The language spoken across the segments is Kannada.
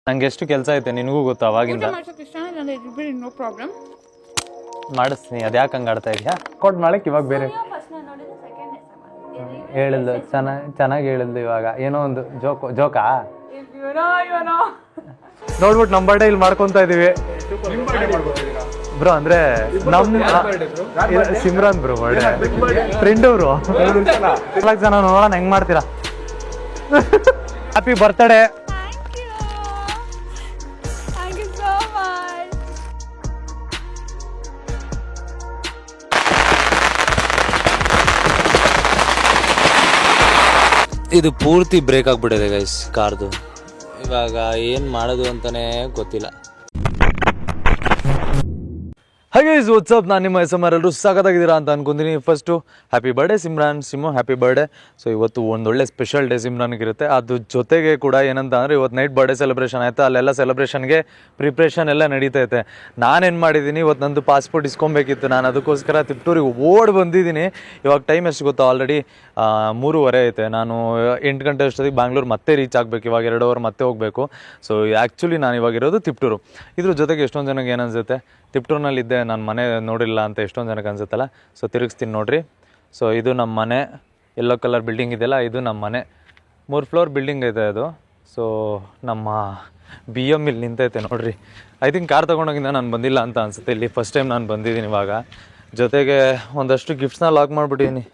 ನಂಗೆ ಎಷ್ಟು ಕೆಲಸ ಐತೆ ನಿನಗೂ ಗೊತ್ತು ಅವಾಗಿಂದ. ಮಾಡಿಸ್ತೀನಿ, ಅದ್ಯಾಕೆ ಹಂಗೆ ಆಡ್ತಾ ಇದೆಯಾ? ಕೊಟ್ಟು ಮಾಡಕ್ಕೆ ಇವಾಗ ಬೇರೆ ಹೇಳಿದ್ಲು, ಚೆನ್ನಾಗಿ ಹೇಳಿದ್ಲು. ಇವಾಗ ಏನೋ ಒಂದು ಜೋಕಾ ನೋಡ್ಬಿಟ್ಟು ನಮ್ಮ ಬರ್ಡೇ ಇಲ್ಲಿ ಮಾಡ್ಕೊತಾ ಇದೀವಿ ಬ್ರೋ. ಅಂದ್ರೆ ಸಿಮ್ರಾನ್ ಬ್ರೋ ಬರ್ಡೇ ಫ್ರೆಂಡ್ ಅವರು 4 ಜನ ನೋಡೋಣ ಹೆಂಗ್ ಮಾಡ್ತೀರಾ. Happy birthday. ಇದು ಪೂರ್ತಿ ಬ್ರೇಕ್ ಆಗ್ಬಿಟ್ಟಿದೆ ಗೈಸ್ ಕಾರ್ದು. ಇವಾಗ ಏನು ಮಾಡೋದು ಅಂತಲೇ ಗೊತ್ತಿಲ್ಲ. ಹಾಗೆ ಇಸ್ ವಾಟ್ಸಪ್, ನಾನು ನಿಮ್ಮ SMR. ಎಲ್ಲರೂ ಸಾಕಾಗಿದ್ದೀರಾ ಅಂತ ಅನ್ಕೊಂತೀನಿ. First happy birthday Simran. Happy birthday. So ಇವತ್ತು ಒಂದೊಳ್ಳೆ ಸ್ಪೆಷಲ್ ಡೇ ಸಿಮ್ರಾನ್ಗಿರುತ್ತೆ. ಅದು ಜೊತೆಗೆ ಕೂಡ ಏನಂತ ಅಂದರೆ ಇವತ್ತು ನೈಟ್ ಬರ್ಡೇ ಸೆಲೆಬ್ರೇಷನ್ ಆಯಿತಾ, ಅಲ್ಲೆಲ್ಲ ಸೆಲೆಬ್ರೇಷನ್ಗೆ ಪ್ರಿಪ್ರೇಷನ್ ಎಲ್ಲ ನಡೀತೈತೆ. ನಾನೇನು ಮಾಡಿದ್ದೀನಿ, ಇವತ್ತು ನಂದು ಪಾಸ್ಪೋರ್ಟ್ ಇಸ್ಕೊಬೇಕಿತ್ತು. ನಾನು ಅದಕ್ಕೋಸ್ಕರ ತಿಪ್ಟೂರಿಗೆ ಓಡಿ ಬಂದಿದ್ದೀನಿ. ಇವಾಗ ಟೈಮ್ ಎಷ್ಟು ಗೊತ್ತಾ, ಆಲ್ರೆಡಿ 3:30 ಐತೆ. ನಾನು 8 ಗಂಟೆ ಅಷ್ಟೊತ್ತಿಗೆ ಬ್ಯಾಂಗ್ಳೂರು ಮತ್ತೆ ರೀಚ್ ಆಗಬೇಕು. ಇವಾಗ 2 ಅವರ್ ಮತ್ತೆ ಹೋಗಬೇಕು. ಸೊ ಆ್ಯಕ್ಚುಲಿ ನಾನು ಇವಾಗಿರೋದು ತಿಪ್ಟೂರು. ಇದ್ರ ಜೊತೆಗೆ ಎಷ್ಟೊಂದು ಜನಕ್ಕೆ ಏನು ಅನಿಸುತ್ತೆ, ತಿಪ್ಟೂರಿನಲ್ಲಿದ್ದೆ ನಾನು ಮನೆ ನೋಡಿಲ್ಲ ಅಂತ ಎಷ್ಟೊಂದು ಜನಕ್ಕೆ ಅನ್ಸುತ್ತಲ್ಲ. ಸೊ ತಿರುಗಿಸ್ತೀನಿ ನೋಡಿರಿ. ಸೊ ಇದು ನಮ್ಮ ಮನೆ, ಯೆಲ್ಲೋ ಕಲರ್ ಬಿಲ್ಡಿಂಗ್ ಇದೆಯಲ್ಲ, ಇದು ನಮ್ಮ ಮನೆ. 3 ಫ್ಲೋರ್ ಬಿಲ್ಡಿಂಗ್ ಐತೆ ಅದು. ಸೊ ನಮ್ಮ BM ಇಲ್ಲಿ ನಿಂತೈತೆ ನೋಡಿರಿ. ಐ ಥಿಂಕ್ ಕಾರ್ ತೊಗೊಂಡೋಗಿಂದ ನಾನು ಬಂದಿಲ್ಲ ಅಂತ ಅನಿಸುತ್ತೆ. ಇಲ್ಲಿ ಫಸ್ಟ್ ಟೈಮ್ ನಾನು ಬಂದಿದ್ದೀನಿ ಇವಾಗ. ಜೊತೆಗೆ ಒಂದಷ್ಟು ಗಿಫ್ಟ್ಸ್ನ ಲಾಕ್ ಮಾಡಿಬಿಟ್ಟಿದ್ದೀನಿ.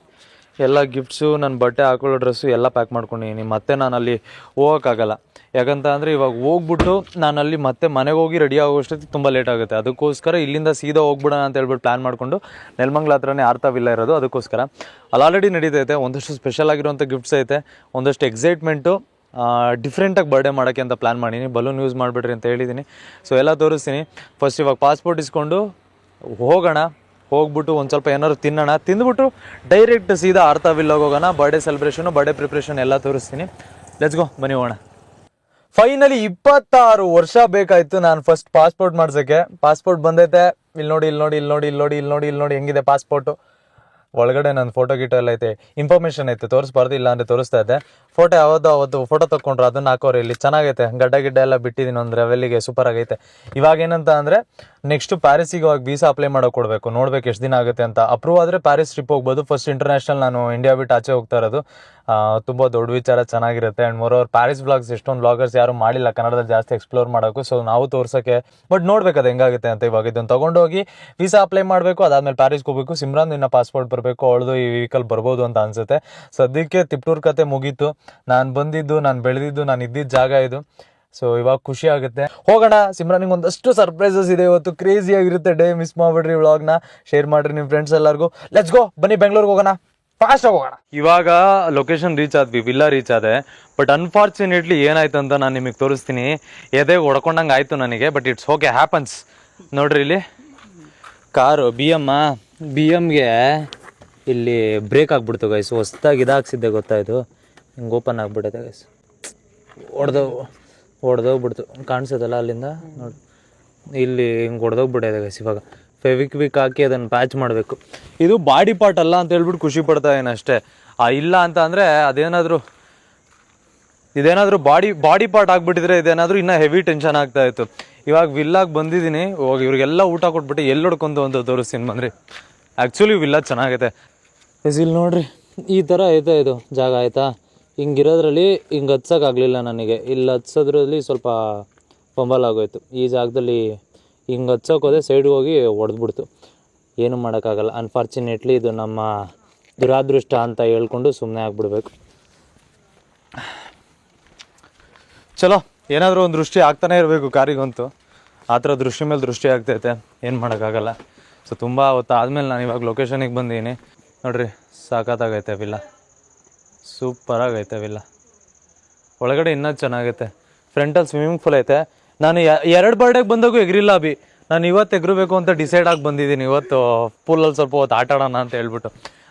ಎಲ್ಲ ಗಿಫ್ಟ್ಸು, ನನ್ನ ಬಟ್ಟೆ ಹಾಕೊಳ್ಳೋ ಡ್ರೆಸ್ಸು ಎಲ್ಲ ಪ್ಯಾಕ್ ಮಾಡ್ಕೊಂಡಿದ್ದೀನಿ. ಮತ್ತೆ ನಾನು ಅಲ್ಲಿ ಹೋಗೋಕ್ಕಾಗಲ್ಲ. ಯಾಕಂತ ಅಂದರೆ ಇವಾಗ ಹೋಗ್ಬಿಟ್ಟು ನಾನು ಅಲ್ಲಿ ಮತ್ತೆ ಮನೆಗೆ ಹೋಗಿ ರೆಡಿ ಆಗೋಷ್ಟೊತ್ತಿಗೆ ತುಂಬ ಲೇಟ್ ಆಗುತ್ತೆ. ಅದಕ್ಕೋಸ್ಕರ ಇಲ್ಲಿಂದ ಸೀದಾ ಹೋಗ್ಬಿಡೋಣ ಅಂತ ಹೇಳ್ಬಿಟ್ಟು ಪ್ಲ್ಯಾನ್ ಮಾಡಿಕೊಂಡು ನೆಲಮಂಗಲ ಹತ್ರನೇ ಆರ್ತಾ ವಿಲ್ಲ ಇರೋದು. ಅದಕ್ಕೋಸ್ಕರ ಅಲ್ಲಿ ಆಲ್ರೆಡಿ ನಡೀತೈತೆ. ಒಂದಷ್ಟು ಸ್ಪೆಷಲ್ ಆಗಿರುವಂಥ ಗಿಫ್ಟ್ಸ್ ಐತೆ, ಒಂದಷ್ಟು ಎಕ್ಸೈಟ್ಮೆಂಟು, ಡಿಫ್ರೆಂಟಾಗಿ ಬರ್ಡೇ ಮಾಡೋಕ್ಕೆ ಅಂತ ಪ್ಲ್ಯಾನ್ ಮಾಡೀನಿ. ಬಲೂನ್ ಯೂಸ್ ಮಾಡಿಬಿಡ್ರಿ ಅಂತ ಹೇಳಿದ್ದೀನಿ. ಸೊ ಎಲ್ಲ ತೋರಿಸ್ತೀನಿ. ಫಸ್ಟ್ ಇವಾಗ ಪಾಸ್ಪೋರ್ಟ್ ಇಸ್ಕೊಂಡು ಹೋಗೋಣ. ಹೋಗ್ಬಿಟ್ಟು ಒಂದು ಸ್ವಲ್ಪ ಏನಾದ್ರು ತಿನ್ನೋಣ. ತಿಂದ್ಬಿಟ್ಟು ಡೈರೆಕ್ಟ್ ಸೀದಾ ಆರ್ತಾ ವಿಲ್ಲಾಗ ಹೋಗೋಣ. ಬರ್ಡೇ ಸೆಲೆಬ್ರೇಷನು, ಬರ್ಡೇ ಪ್ರಿಪ್ರೇಷನ್ ಎಲ್ಲ ತೋರಿಸ್ತೀನಿ. ಲೆಟ್ಸ್ ಗೋ, ಬನ್ನಿ ಹೋಗೋಣ. ಫೈನಲಿ 26 ವರ್ಷ ಬೇಕಾಯಿತು ನಾನು ಫಸ್ಟ್ ಪಾಸ್ಪೋರ್ಟ್ ಮಾಡ್ಸೋಕ್ಕೆ. ಪಾಸ್ಪೋರ್ಟ್ ಬಂದೈತೆ. ಇಲ್ಲಿ ನೋಡಿ ಹೆಂಗಿದೆ ಪಾಸ್ಪೋರ್ಟು. ಒಳಗಡೆ ನನ್ನ ಫೋಟೋ ಗಿಟೋ ಎಲ್ಲ ಐತೆ, ಇನ್ಫಾರ್ಮೇಷನ್ ಐತೆ, ತೋರಿಸ್ಬಾರ್ದು, ಇಲ್ಲ ಅಂದರೆ ತೋರಿಸ್ತಾ ಐತೆ. ಫೋಟೋ ಅವತ್ತು ಫೋಟೋ ತೊಗೊಂಡ್ರು ಅದನ್ನ ಹಾಕೋರು. ಇಲ್ಲಿ ಚೆನ್ನಾಗೈತೆ, ಗಿಡ್ಡ ಎಲ್ಲ ಬಿಟ್ಟಿದ್ದೀನಿ ಒಂದು ಲೆವೆಲ್ಲಿಗೆ, ಸೂಪರ್ ಆಗೈತೆ. ಇವಾಗ ಏನಂತ ಅಂದರೆ ನೆಕ್ಸ್ಟು ಪ್ಯಾರಿಸಿಗೆ ಹೋಗಿ ವೀಸಾ ಅಪ್ಲೈ ಮಾಡೋಕೆ ಕೊಡಬೇಕು. ನೋಡ್ಬೇಕು ಎಷ್ಟು ದಿನ ಆಗುತ್ತೆ ಅಂತ. ಅಪ್ರೂವ್ ಆದರೆ ಪ್ಯಾರಿಸ್ ಟ್ರಿಪ್ ಹೋಗ್ಬೋದು. ಫಸ್ಟ್ ಇಂಟರ್ನ್ಯಾಷನಲ್, ನಾನು ಇಂಡಿಯಾ ಬಿಟ್ಟು ಆಚೆ ಹೋಗ್ತಾ ಇರೋದು. ತುಂಬ ದೊಡ್ಡ ವಿಚಾರ, ಚೆನ್ನಾಗಿರುತ್ತೆ. ಆ್ಯಂಡ್ ಮೋರೋವರ್ ಪ್ಯಾರಿಸ್ ಬ್ಲಾಗ್ಸ್ ಎಷ್ಟೊಂದು ಬ್ಲಾಗರ್ಸ್ ಯಾರು ಮಾಡಿಲ್ಲ ಕನ್ನಡದಲ್ಲಿ ಜಾಸ್ತಿ ಎಕ್ಸ್ಪ್ಲೋರ್ ಮಾಡೋಕ್ಕೂ. ಸೊ ನಾವು ತೋರ್ಸೋಕ್ಕೆ, ಬಟ್ ನೋಡ್ಬೇಕು ಅದು ಹೆಂಗಾಗುತ್ತೆ ಅಂತ. ಇವಾಗ ಇದನ್ನು ತೊಗೊಂಡೋಗಿ ವೀಸಾ ಅಪ್ಲೈ ಮಾಡಬೇಕು. ಅದಾದಮೇಲೆ ಪ್ಯಾರಿಸ್ಗೆ ಹೋಗಬೇಕು. ಸಿಮ್ರಾನ್ ಇನ್ನು ಪಾಸ್ಪೋರ್ಟ್ ಬರಬೇಕು. ಅವಳದು ಈ ವೀಕಲ್ ಬರ್ಬೋದು ಅಂತ ಅನಿಸುತ್ತೆ. ಸದ್ಯಕ್ಕೆ ತಿಪ್ಟೂರ್ ಕತೆ ಮುಗೀತು. ನಾನು ಬಂದಿದ್ದು, ನಾನು ಬೆಳೆದಿದ್ದು, ನಾನು ಇದ್ದಿದ್ದ ಜಾಗ ಇದು. ಸೊ ಇವಾಗ ಖುಷಿ ಆಗುತ್ತೆ. ಹೋಗೋಣ. ಸಿಮ್ರಾನಿಗೆ ಒಂದಷ್ಟು ಸರ್ಪ್ರೈಸಸ್ ಇದೆ ಇವತ್ತು. ಕ್ರೇಜಿಯಾಗಿರುತ್ತೆ ಡೇ. ಮಿಸ್ ಮಾಡಿಬಿಡ್ರಿ. ವ್ಲಾಗ್ನ ಶೇರ್ ಮಾಡಿರಿ ನಿಮ್ಮ ಫ್ರೆಂಡ್ಸ್ ಎಲ್ಲರಿಗೂ. ಲೆಟ್ಸ್ ಗೋ, ಬನ್ನಿ ಬೆಂಗಳೂರಿಗೆ ಹೋಗೋಣ. ಫಾಸ್ಟ್ ಹೋಗೋಣ. ಇವಾಗ ಲೊಕೇಶನ್ ರೀಚ್ ಆದ್ವಿ, ವಿಲ್ಲಾ ರೀಚ್ ಆದೆ. ಬಟ್ ಅನ್ಫಾರ್ಚುನೇಟ್ಲಿ ಏನಾಯ್ತು ಅಂತ ನಾನು ನಿಮಗೆ ತೋರಿಸ್ತೀನಿ. ಎದೆ ಹೊಡ್ಕೊಂಡಂಗೆ ಆಯಿತು ನನಗೆ. But it's okay, happens. ನೋಡ್ರಿ ಇಲ್ಲಿ ಕಾರು BMಗೆ ಇಲ್ಲಿ ಬ್ರೇಕ್ ಆಗಿಬಿಡ್ತು ಗೈಸ್. ಹೊಸ್ದಾಗಿ ಇದಾಗ್ಸಿದ್ದೆ ಗೊತ್ತಾಯಿತು. ಹಿಂಗೆ ಓಪನ್ ಆಗಿಬಿಟ್ಟೈತೆ ಗೈಸ್. ಹೊಡೆದೋಗ್ಬಿಡ್ತು. ಕಾಣಿಸೋದಲ್ಲ ಅಲ್ಲಿಂದ ನೋಡಿ, ಇಲ್ಲಿ ಹಿಂಗೆ ಹೊಡೆದೋಗ್ಬಿಟ್ಟೈತೆ ಗೈಸ್. ಇವಾಗ ಫೆವಿಕ್ವಿಕ್ ಹಾಕಿ ಅದನ್ನು ಪ್ಯಾಚ್ ಮಾಡಬೇಕು. ಇದು ಬಾಡಿ ಪಾರ್ಟ್ ಅಲ್ಲ ಅಂತ ಹೇಳ್ಬಿಟ್ಟು ಖುಷಿ ಪಡ್ತಾ ಇದ್ದೀನಿ ಅಷ್ಟೇ. ಇಲ್ಲ ಅಂತ ಅಂದರೆ ಇದೇನಾದರೂ ಬಾಡಿ ಪಾರ್ಟ್ ಆಗಿಬಿಟ್ಟಿದ್ರೆ ಇದೇನಾದರೂ ಇನ್ನೂ ಹೆವಿ ಟೆನ್ಷನ್ ಆಗ್ತಾಯಿತ್ತು. ಇವಾಗ ವಿಲ್ಲಾಗಿ ಬಂದಿದ್ದೀನಿ. ಹೋಗಿ ಇವ್ರಿಗೆಲ್ಲ ಊಟ ಕೊಟ್ಬಿಟ್ಟು ಎಲ್ಲಿ ಹೊಡ್ಕೊಂತು ಅಂತ ತೋರಿಸ್ತೀನಿ ಬಂದ್ರಿ. ಆ್ಯಕ್ಚುಲಿ ವಿಲ್ಲಾ ಚೆನ್ನಾಗೈತೆ. ಇಲ್ಲಿ ನೋಡ್ರಿ, ಈ ಥರ ಐತೆ ಇದು ಜಾಗ ಆಯಿತಾ. ಹಿಂಗಿರೋದ್ರಲ್ಲಿ ಹಿಂಗೆ ಹತ್ಸೋಕ್ಕಾಗಲಿಲ್ಲ ನನಗೆ. ಇಲ್ಲಿ ಹತ್ಸೋದ್ರಲ್ಲಿ ಸ್ವಲ್ಪ ಫಂಬಲ್ ಆಗೋಯ್ತು. ಈ ಜಾಗದಲ್ಲಿ ಹಿಂಗೆ ಹತ್ಸೋಕೆ ಹೋದೆ, ಸೈಡ್ಗೆ ಹೋಗಿ ಹೊಡೆದ್ಬಿಡ್ತು. ಏನೂ ಮಾಡೋಕ್ಕಾಗಲ್ಲ. ಅನ್ಫಾರ್ಚುನೇಟ್ಲಿ ಇದು ನಮ್ಮ ದುರಾದೃಷ್ಟ ಅಂತ ಹೇಳ್ಕೊಂಡು ಸುಮ್ಮನೆ ಆಗಿಬಿಡ್ಬೇಕು. ಚಲೋ, ಏನಾದರೂ ಒಂದು ದೃಷ್ಟಿ ಆಗ್ತಾನೆ ಇರಬೇಕು ಕಾರಿಗಂತೂ. ಆ ಥರ ದೃಷ್ಟಿ ಮೇಲೆ ದೃಷ್ಟಿ ಆಗ್ತೈತೆ, ಏನು ಮಾಡೋಕ್ಕಾಗಲ್ಲ. ಸೊ ತುಂಬ ಹೊತ್ತು ಆದಮೇಲೆ ನಾನು ಇವಾಗ ಲೊಕೇಶನಿಗೆ ಬಂದಿದ್ದೀನಿ. ನೋಡಿರಿ, ಸಾಕಾಗೈತೆ ವಿಲ್ಲ. ಸೂಪರಾಗೈತೆ ವಿಲ್ಲ. ಒಳಗಡೆ ಇನ್ನೂ ಚೆನ್ನಾಗೈತೆ. ಫ್ರಂಟಲ್ಲಿ ಸ್ವಿಮ್ಮಿಂಗ್ ಪೂಲ್ ಐತೆ. ನಾನು 2 ಬರ್ಡೇಗೆ ಬಂದಾಗೂ ಎಗರಿಲ್ಲ ನಾನು ಇವತ್ತು ಎಗರಬೇಕು ಅಂತ ಡಿಸೈಡ್ ಆಗಿ ಬಂದಿದ್ದೀನಿ. ಇವತ್ತು ಪೂಲಲ್ಲಿ ಸ್ವಲ್ಪ ಹೊತ್ತು ಆಟ ಆಡೋಣ ಅಂತ ಹೇಳ್ಬಿಟ್ಟು.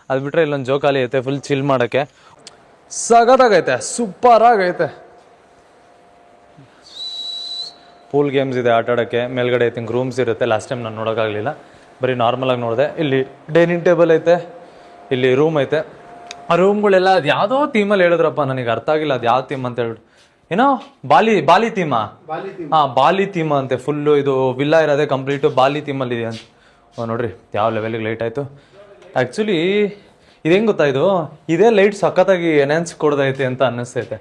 ಅದು ಬಿಟ್ಟರೆ ಇಲ್ಲೊಂದು ಜೋಕಾಲಿ ಐತೆ, ಫುಲ್ ಚಿಲ್ ಮಾಡೋಕ್ಕೆ. ಸಗತ್ತಾಗೈತೆ, ಸೂಪರಾಗೈತೆ. ಪೂಲ್ ಗೇಮ್ಸ್ ಇದೆ ಆಟ ಆಡೋಕ್ಕೆ. ಮೇಲ್ಗಡೆ ಐ ಥಿಂಕ್ ರೂಮ್ಸ್ ಇರುತ್ತೆ. ಲಾಸ್ಟ್ ಟೈಮ್ ನಾನು ನೋಡೋಕ್ಕಾಗಲಿಲ್ಲ, ಬರೀ ನಾರ್ಮಲಾಗಿ ನೋಡಿದೆ. ಇಲ್ಲಿ ಡೈನಿಂಗ್ ಟೇಬಲ್ ಐತೆ, ಇಲ್ಲಿ ರೂಮ್ ಐತೆ. ಆ ರೂಮ್ಗಳೆಲ್ಲ ಅದು ಯಾವುದೋ ಥೀಮಲ್ಲಿ ಹೇಳಿದ್ರಪ್ಪ, ನನಗೆ ಅರ್ಥ ಆಗಿಲ್ಲ ಅದು ಯಾವ ಥೀಮ್ ಅಂತ ಹೇಳ್ಬಿಟ್ಟು. ಏನೋ ಬಾಲಿ ಥೀಮಾ ಬಾಲಿ ಥೀಮ್ ಅಂತೆ ಫುಲ್ಲು. ಇದು ವಿಲ್ಲಾ ಇರೋದೇ ಕಂಪ್ಲೀಟು ಬಾಲಿ ಥೀಮಲ್ಲಿ ಇದೆ ಅಂತ ನೋಡ್ರಿ ಯಾವ ಲೆವೆಲಿಗೆ ಲೈಟ್ ಆಯಿತು. ಆ್ಯಕ್ಚುಲಿ ಇದು ಹೆಂಗೆ ಗೊತ್ತಾ, ಇದೇ ಲೈಟ್ ಸಖತ್ತಾಗಿ ಎನ್ಹಾನ್ಸ್ ಕೊಡ್ದೈತೆ ಅಂತ ಅನ್ನಿಸ್ತೈತೆ.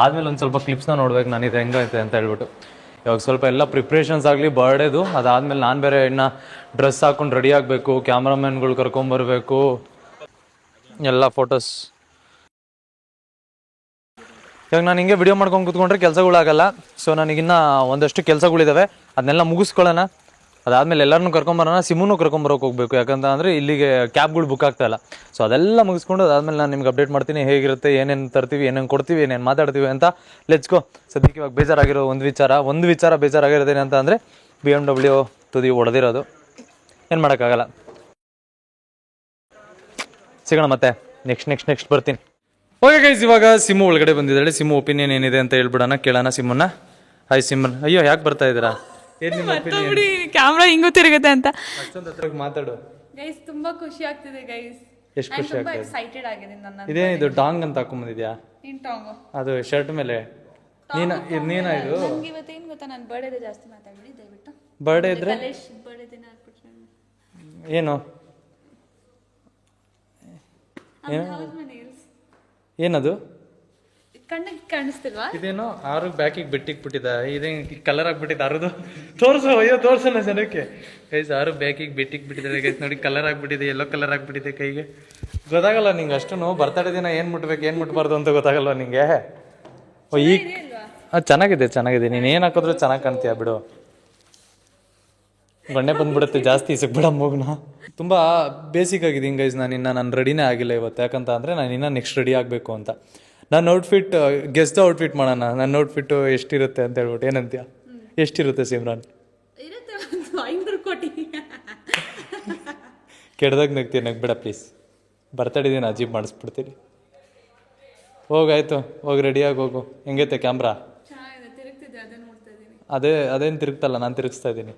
ಆದಮೇಲೆ ಒಂದು ಸ್ವಲ್ಪ ಕ್ಲಿಪ್ಸ್ನ ನೋಡ್ಬೇಕು ನಾನು ಇದು ಹೆಂಗೈತೆ ಅಂತ ಹೇಳ್ಬಿಟ್ಟು. ಇವಾಗ ಸ್ವಲ್ಪ ಎಲ್ಲ ಪ್ರಿಪ್ರೇಷನ್ಸ್ ಆಗಲಿ ಬರ್ಡೇದು, ಅದಾದಮೇಲೆ ನಾನು ಬೇರೆ ಇನ್ನು ಡ್ರೆಸ್ ಹಾಕ್ಕೊಂಡು ರೆಡಿ ಆಗಬೇಕು, ಕ್ಯಾಮ್ರಾಮನ್ಗಳು ಕರ್ಕೊಂಬರ್ಬೇಕು, ಎಲ್ಲ ಫೋಟೋಸ್. ಇವಾಗ ನಾನು ಹಿಂಗೆ ವಿಡಿಯೋ ಮಾಡ್ಕೊಂಡು ಕೂತ್ಕೊಂಡ್ರೆ ಕೆಲಸಗಳಾಗಲ್ಲ. ಸೊ ನನಗಿನ್ನ ಒಂದಷ್ಟು ಕೆಲಸಗಳಿದ್ದಾವೆ, ಅದನ್ನೆಲ್ಲ ಮುಗಿಸ್ಕೊಳ್ಳೋಣ. ಅದಾದಮೇಲೆ ಎಲ್ಲರನ್ನೂ ಕರ್ಕೊಂಬರೋಣ, ಸಿಮ್ಮನ್ನು ಕರ್ಕೊಂಬರೋಕೆ ಹೋಗಬೇಕು. ಯಾಕಂತ ಅಂದರೆ ಇಲ್ಲಿಗೆ ಕ್ಯಾಬ್ಗಳು ಬುಕ್ ಆಗ್ತಾಯಿಲ್ಲ. ಸೊ ಅದೆಲ್ಲ ಮುಗಿಸ್ಕೊಂಡು ಅದಾದಮೇಲೆ ನಾನು ನಿಮ್ಗೆ ಅಪ್ಡೇಟ್ ಮಾಡ್ತೀನಿ ಹೇಗಿರುತ್ತೆ, ಏನೇನು ತರ್ತೀವಿ, ಏನೇನು ಕೊಡ್ತೀವಿ, ಏನೇನು ಮಾತಾಡ್ತೀವಿ ಅಂತ. ಲೆಟ್ಸ್ಗೋ. ಸದ್ಯಕ್ಕೆ ಇವಾಗ ಬೇಜಾರಾಗಿರೋ ಒಂದು ವಿಚಾರ ಬೇಜಾರಾಗಿರೋದೇನೆ ಅಂತ ಅಂದರೆ BMW ತುದಿ ಹೊಡೆದಿರೋದು. ಏನು ಮಾಡೋಕ್ಕಾಗಲ್ಲ, ಸಿಗೋಣ ಮತ್ತೆ ನೆಕ್ಸ್ಟ್ ಬರ್ತೀನಿ. ಓಕೆ ಗೈಸ್, ಇವಾಗ ಸಿಮ್ಮು ಒಳಗಡೆ ಬಂದಿದ್ದಾಳೆ. ಸಿಮ್ಮು ಒಪಿನಿಯನ್ ಏನಿದೆ ಅಂತ ಹೇಳ್ಬಿಡೋಣ, ಕೇಳೋಣ ಸಿಮ್ಮನ್ನ. ಹಾಯ್ ಸಿಮ್ಮನ್. ಅಯ್ಯೋ ಯಾಕೆ ಬರ್ತಾ ಇದ್ದೀರಾ? ಕ್ಯಾಮ್ರಾ ಹಿಂಗೂ ತಿರುಗುತ್ತೆ ಅಂತ ಅಷ್ಟೊಂದು ಹತ್ರ ಮಾತಾಡು. ಗೈಸ್ ತುಂಬಾ ಖುಷಿ ಆಗ್ತಿದೆ ಗೈಸ್. ಎಷ್ಟು ಖುಷಿ ಆಗ್ತಿದೆ. ಎಕ್ಸೈಟೆಡ್ ಆಗಿದ್ದೀನಿ ನಾನು. ಇದೇನಿದು ಡಾಂಗ್ ಅಂತ ಹಾಕೊಂಬಂದಿದ್ಯಾ? ಏನ್ ಟಾಂಗ್? ಅದು ಶರ್ಟ್ ಮೇಲೆ ನೀನಾ ಇದು? ನನಗೆ ಇವತ್ತು ಏನು ಗೊತ್ತಾ, ನಾನು ಬರ್ಡೇ ಜಾಸ್ತಿ ಮಾತಾಡ್ಬಿಡಿ ದಯವಿಟ್ಟು. ಬರ್ಡೇ ಇದ್ರೆ ಬರ್ಡೇ ದಿನ ಹಾಕ್ಬಿಟ್ರೆ ಏನು ಏನದು ಕಣ್ಣಿಗೆ ಕಾಣಿಸ್ತಿಲ್ವಾ? ಇದೇನೋ ಆರು ಬ್ಯಾಕಿಗೆ ಬಿಟ್ಟಿಕ್ಬಿಟ್ಟಿದ, ಇದೇ ಕಲರ್ ಆಗ್ಬಿಟ್ಟಿದೆ ಆರುದು. ತೋರ್ಸು, ಅಯ್ಯೋ ತೋರ್ಸಲ್ಲ ಜನಕ್ಕೆ. ಗೈಸ್ ಆರು ಬ್ಯಾಕಿಗೆ ಬಿಟ್ಟಿಕ್ಬಿಟ್ಟಿದ್ದಾರೆ ಗೈಸ್, ನೋಡಿ ಕಲರ್ ಆಗ್ಬಿಟ್ಟಿದೆ, ಎಲ್ಲೋ ಕಲರ್ ಆಗ್ಬಿಟ್ಟಿದೆ ಕೈಗೆ. ಗೊತ್ತಾಗಲ್ಲ ನಿಂಗೆ ಅಷ್ಟು ಬರ್ತಡೇ ದಿನ ಏನು ಮುಟ್ಬೇಕು ಏನು ಮುಟ್ಬಾರ್ದು ಅಂತ ಗೊತ್ತಾಗಲ್ವ ನಿಂಗೆ? ಈಗ ಚೆನ್ನಾಗಿದೆ. ನೀನು ಏನು ಹಾಕಿದ್ರು ಚೆನ್ನಾಗಿ ಕಾಣ್ತೀಯ ಬಿಡು. ಬಣ್ಣೆ ಬಂದ್ಬಿಡುತ್ತೆ ಜಾಸ್ತಿ, ಸಿಗ್ಬಿಡ ಮೂಗ್ನ. ತುಂಬ ಬೇಸಿಕ್ ಆಗಿದೆ ಹಿಂಗೆ ಗೈಸ್. ನಾನು ರೆಡಿನೇ ಆಗಿಲ್ಲ ಇವತ್ತು. ಯಾಕಂತ ಅಂದರೆ ನಾನು ಇನ್ನೂ ನೆಕ್ಸ್ಟ್ ರೆಡಿ ಆಗಬೇಕು ಅಂತ. ನನ್ನ ಔಟ್ಫಿಟ್ ಗೆಸ್ಟ್ ಔಟ್ಫಿಟ್ ಮಾಡೋಣ. ನನ್ನ ಔಟ್ಫಿಟ್ಟು ಎಷ್ಟಿರುತ್ತೆ ಅಂತ ಹೇಳ್ಬಿಟ್ಟು. ಏನಂತೀಯ? ಎಷ್ಟಿರುತ್ತೆ ಸಿಮ್ರಾನ್? ಕೆಡ್ದಾಗ ನಗ್ತೀಯ, ನಗ್ಬೇಡ ಪ್ಲೀಸ್. ಬರ್ತಡೇ ದಿನ ಅಜೀಬ್ ಮಾಡಿಸ್ಬಿಡ್ತೀನಿ. ಹೋಗಾಯ್ತು, ಹೋಗಿ ರೆಡಿಯಾಗಿ ಹೋಗು. ಹೆಂಗೈತೆ ಕ್ಯಾಮ್ರಾ? ಅದೇನು ತಿರುಗ್ತಲ್ಲ, ನಾನು ತಿರುಗಿಸ್ತಾ ಇದ್ದೀನಿ.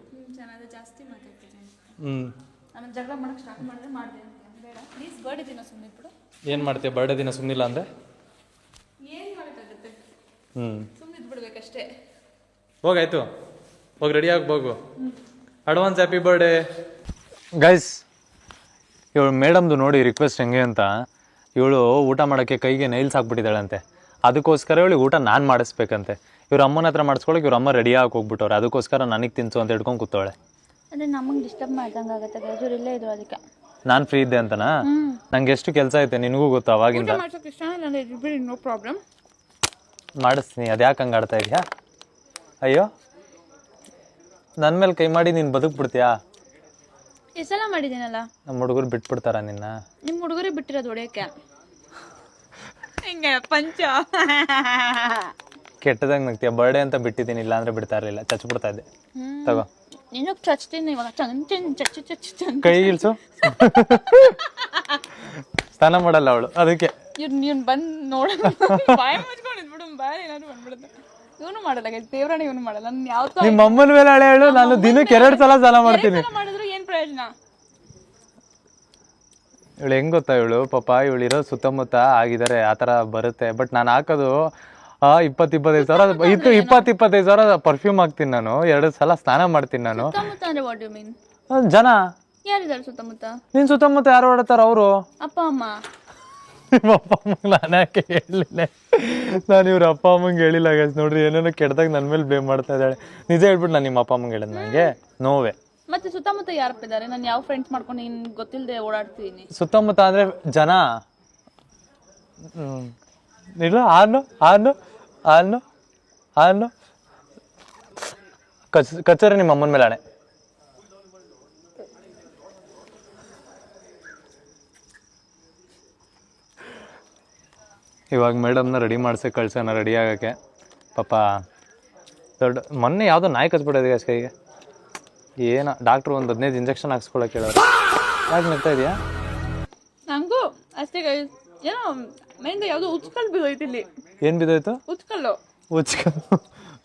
ಏನು ಮಾಡ್ತೀಯ ಬರ್ಡೇ ದಿನ? ಸುಮ್ಮನಿಲ್ಲ ಅಂದರೆ ಹೋಗಾಯ್ತು, ಹೋಗಿ ರೆಡಿಯಾಗಿ ಹೋಗು. Advance happy birthday guys. ಇವಳು ಮೇಡಮ್ದು ನೋಡಿ ರಿಕ್ವೆಸ್ಟ್ ಹೆಂಗೆ ಅಂತ. ಇವಳು ಊಟ ಮಾಡೋಕ್ಕೆ ಕೈಗೆ ನೈಲ್ಸ್ ಹಾಕ್ಬಿಟ್ಟಿದ್ದಾಳಂತೆ. ಅದಕ್ಕೋಸ್ಕರ ಇವಳಿಗೆ ಊಟ ನಾನು ಮಾಡಿಸ್ಬೇಕಂತೆ. ಇವ್ರ ಅಮ್ಮನ ಹತ್ರ ಮಾಡಿಸ್ಕೊಳಕ್ಕೆ ಇವ್ರ ಅಮ್ಮ ರೆಡಿಯಾಗಿ ಹೋಗ್ಬಿಟ್ಟವ್ರೆ. ಅದಕ್ಕೋಸ್ಕರ ನನಗೆ ತಿನ್ಸು ಅಂತ ಹಿಡ್ಕೊಂಡು ಕೂತವಳೆ. ಅಂದರೆ ನಮಗೆ ಡಿಸ್ಟರ್ಬ್ ಮಾಡ್ದಂಗೆ ಆಗುತ್ತೆ ಗೈಸ್, ಇಲ್ಲೇ ಇದ್ರು ಅದಕ್ಕೆ. ನಾನು ಫ್ರೀ ಇದ್ದೆ ಅಂತನಾ? ನಂಗೆ ಎಷ್ಟು ಕೆಲಸ ಐತೆ ನಿನಗೂ ಗೊತ್ತು. ಅವಾಗಿಂದ ನೋ ಪ್ರಾಬ್ಲಮ್, ಮಾಡಿಸ್ತೀನಿ. ಅದ್ಯಾಕೆ ಹಂಗೆ ಆಡ್ತಾ ಇದೆಯಾ? ಅಯ್ಯೋ, ನನ್ನ ಮೇಲೆ ಕೈ ಮಾಡಿ ನೀನು ಬದುಕ್ಬಿಡ್ತೀಯಾ? ಎಷ್ಟೆಲ್ಲ ಮಾಡಿದ್ದೀನಲ್ಲ. ನಮ್ಮ ಹುಡುಗರು ಬಿಟ್ಬಿಡ್ತಾರ ನಿನ್ನ? ನಿಮ್ಮ ಹುಡುಗರೇ ಬಿಟ್ಟಿರೋದು ಹೊಡೆಯೋಕ್ಕೆ. ಹಿಂಗೆ ಪಂಚ ಕೆಟ್ಟದಂಗೆ ನಗ್ತೀಯ. ಬರ್ಡೇ ಅಂತ ಬಿಟ್ಟಿದ್ದೀನಿ, ಇಲ್ಲ ಅಂದರೆ ಬಿಡ್ತಾ ಇರಲಿಲ್ಲ. ಚಚ್ಬಿಡ್ತಾ ಇದ್ದೆ. ತಗೋ, ನೀನು ಚಚ್ತೀನಿ ಇವಾಗ. ಕೈ ಇಳಿಸು. ಸ್ನಾನ ಮಾಡಲ್ಲ ಅವಳು, ಅದಕ್ಕೆ. ಇವ್ನು ಬಂದು ನೋಡ ಬಾಯಿ ಮುಚ್ಕೊಂಡಿದ್ಬಿಡು, ಬಾಯಿ ಏನಾದ್ರು ಬಂದ್ಬಿಡುತ್ತೆ. ಇವನು ಮಾಡಲ್ಲ ಗೈಸ್, ದೇವ್ರಣ್ಣ ಇವನು ಮಾಡಲ್ಲ. ನಾನು ಯಾವತ್ತೂ ನಿಮ್ಮ ಅಮ್ಮನ ಮೇಲೆ ಹಳೆ ಹೇಳು. ನಾನು ದಿನಕ್ಕೆ 2 ಸಲ ಸ್ನಾನ ಮಾಡ್ತೀನಿ. ಮಾಡಿದ್ರು ಏನು ಪ್ರಯೋಜನ? ಇವಳು ಹೆಂಗ್ ಗೊತ್ತಾ, ಇವಳು ಪಾಪ ಇವಳಿರೋ ಸುತ್ತಮುತ್ತ ಆಗಿದ್ದಾರೆ ಆ ಥರ ಬರುತ್ತೆ. ಬಟ್ ನಾನು ಹಾಕೋದು 20-25 ಸಾವಿರ, 20-25 ಸಾವಿರ ಪರ್ಫ್ಯೂಮ್ ಹಾಕ್ತೀನಿ ನಾನು. 2 ಸಲ ಸ್ನಾನ ಮಾಡ್ತೀನಿ ನಾನು. ಜನ ಯಾರಿದ್ದಾರೆ ಸುತ್ತಮುತ್ತ? ನಿನ್ ಸುತ್ತಮುತ್ತ ಯಾರು ಓಡಾಡ್ತಾರ? ಅವರು ಅಪ್ಪ ಅಮ್ಮ. ನಿಮ್ಮ ಅಪ್ಪ ಅಮ್ಮಂಗೆ ನಾನು ಯಾಕೆ ಹೇಳಲಿಲ್ಲ? ನಾನು ಇವ್ರ ಅಪ್ಪ ಅಮ್ಮಂಗೆ ಹೇಳಿಲ್ಲ ಗೈಸ್. ನೋಡ್ರಿ ಏನೇನೋ ಕೆಟ್ಟದಾಗ ನನ್ನ ಮೇಲೆ ಬ್ಲೇಮ್ ಮಾಡ್ತಾ ಇದ್ದಾಳೆ. ನಿಜ ಹೇಳ್ಬಿಟ್ಟು ನಾನು ನಿಮ್ಮ ಅಪ್ಪ ಅಮ್ಮಂಗೆ ಹೇಳಿದ್ ನನಗೆ ನೋವೇ. ಮತ್ತೆ ಸುತ್ತಮುತ್ತ ಯಾರಪ್ಪ ಇದ್ದಾರೆ? ನಾನು ಯಾವ ಫ್ರೆಂಡ್ಸ್ ಮಾಡ್ಕೊಂಡು ನೀನು ಗೊತ್ತಿಲ್ಲದೆ ಓಡಾಡ್ತೀನಿ. ಸುತ್ತಮುತ್ತ ಅಂದ್ರೆ ಜನ. ಇಲ್ಲ ಆನು ಆನು ಆನು ಆನು ಕಚ್ಚರೆ ನಿಮ್ಮ ಅಮ್ಮನ ಮೇಲೆ ಆಣೆ. ಇವಾಗ ಮೇಡಮ್ನ ರೆಡಿ ಮಾಡ್ಸಕ್ಕೆ ಕಳ್ಸೋಣ, ರೆಡಿ ಆಗೋಕ್ಕೆ. ಪಾಪ ದೊಡ್ಡ ಮೊನ್ನೆ ಯಾವುದೋ ನಾಯಿ ಕಚ್ಬಿಟ್ಟೋದು ಅಷ್ಟು ಕೈಗೆ. ಏನೋ ಡಾಕ್ಟ್ರು ಒಂದು 15 ಇಂಜೆಕ್ಷನ್ ಹಾಕ್ಸ್ಕೊಳಕ್ಕೆ ಹೇಳೋರು. ಯಾಕೆ ನಗ್ತಾ ಇದೆಯಾ? ನನಗೂ ಅಷ್ಟೇ ಏನೋ ಮೈಂದ ಯಾವುದೋ ಉಚ್ಕಲ್ ಬಿದ್ದೋಯ್ತು ಇಲ್ಲಿ. ಏನು ಬಿದ್ದೋಯ್ತು? ಉಚ್ಕಲ್ಲು.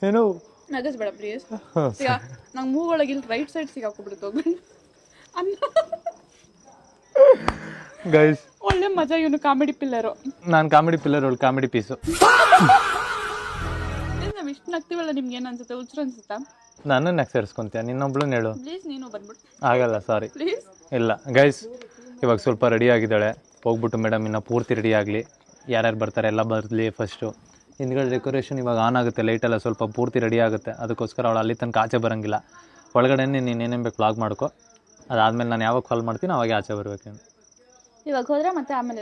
ಏನು? ನಗಸ್ಬೇಡ ಪ್ಲೀಸ್. ಈಗ ನಂಗೆ ಮೂಗೊಳಗೆ ಇಲ್ಲಿ ರೈಟ್ ಸೈಡ್ ಸಿಗಾಕೊಬಿಡ್ತು. ಗೈಸ್ ಒಳ್ಳೆ ಮಜಾ. ಇವನು ಕಾಮಿಡಿ ಪಿಲ್ಲರು, ನಾನು ಕಾಮಿಡಿ ಪಿಲ್ಲರ್, ಅವಳು ಕಾಮಿಡಿ ಪೀಸು. ಇಷ್ಟು ನಗ್ತೀವಲ್ಲ ನಿಮ್ಗೆ ಏನು ಅನ್ಸುತ್ತೆ? ಹುಚ್ಚರು ಅನ್ಸುತ್ತಾ? ನನ್ನನ್ನು ಸೇರಿಸ್ಕೊಂತೀಯ, ನಿನ್ನೊಬ್ಳು ಹೇಳು. ಪ್ಲೀಸ್ ನೀನು ಬಂದ್ಬಿಡು. ಆಗಲ್ಲ, ಸಾರಿ. ಪ್ಲೀಸ್. ಇಲ್ಲ ಗೈಸ್, ಇವಾಗ ಸ್ವಲ್ಪ ರೆಡಿ ಆಗಿದ್ದಾಳೆ. ಹೋಗ್ಬಿಟ್ಟು ಮೇಡಮ್ ಇನ್ನು ಪೂರ್ತಿ ರೆಡಿ ಆಗಲಿ, ಯಾರ್ಯಾರು ಬರ್ತಾರೆ ಎಲ್ಲ ಬರಲಿ ಫಸ್ಟು. ಹಿಂದ್ಗಡೆ ಡೆಕೋರೇಷನ್ ಇವಾಗ ಆನ್ ಆಗುತ್ತೆ, ಲೈಟೆಲ್ಲ ಸ್ವಲ್ಪ ಪೂರ್ತಿ ರೆಡಿ ಆಗುತ್ತೆ. ಅದಕ್ಕೋಸ್ಕರ ಅವಳು ಅಲ್ಲಿ ತನಕ ಆಚೆ ಬರೋಂಗಿಲ್ಲ. ಒಳಗಡೆ ನೀನು ಏನೇನು ಬೇಕು ವ್ಲಾಗ್ ಮಾಡ್ಕೊ. ಅದಾದಮೇಲೆ ನಾನು ಯಾವಾಗ ಕಾಲ್ ಮಾಡ್ತೀನಿ ಅವಾಗ ಆಚೆ ಬರ್ಬೇಕು. ಇವಾಗ ಹೋದ್ರೆ ಮತ್ತೆ ಆಮೇಲೆ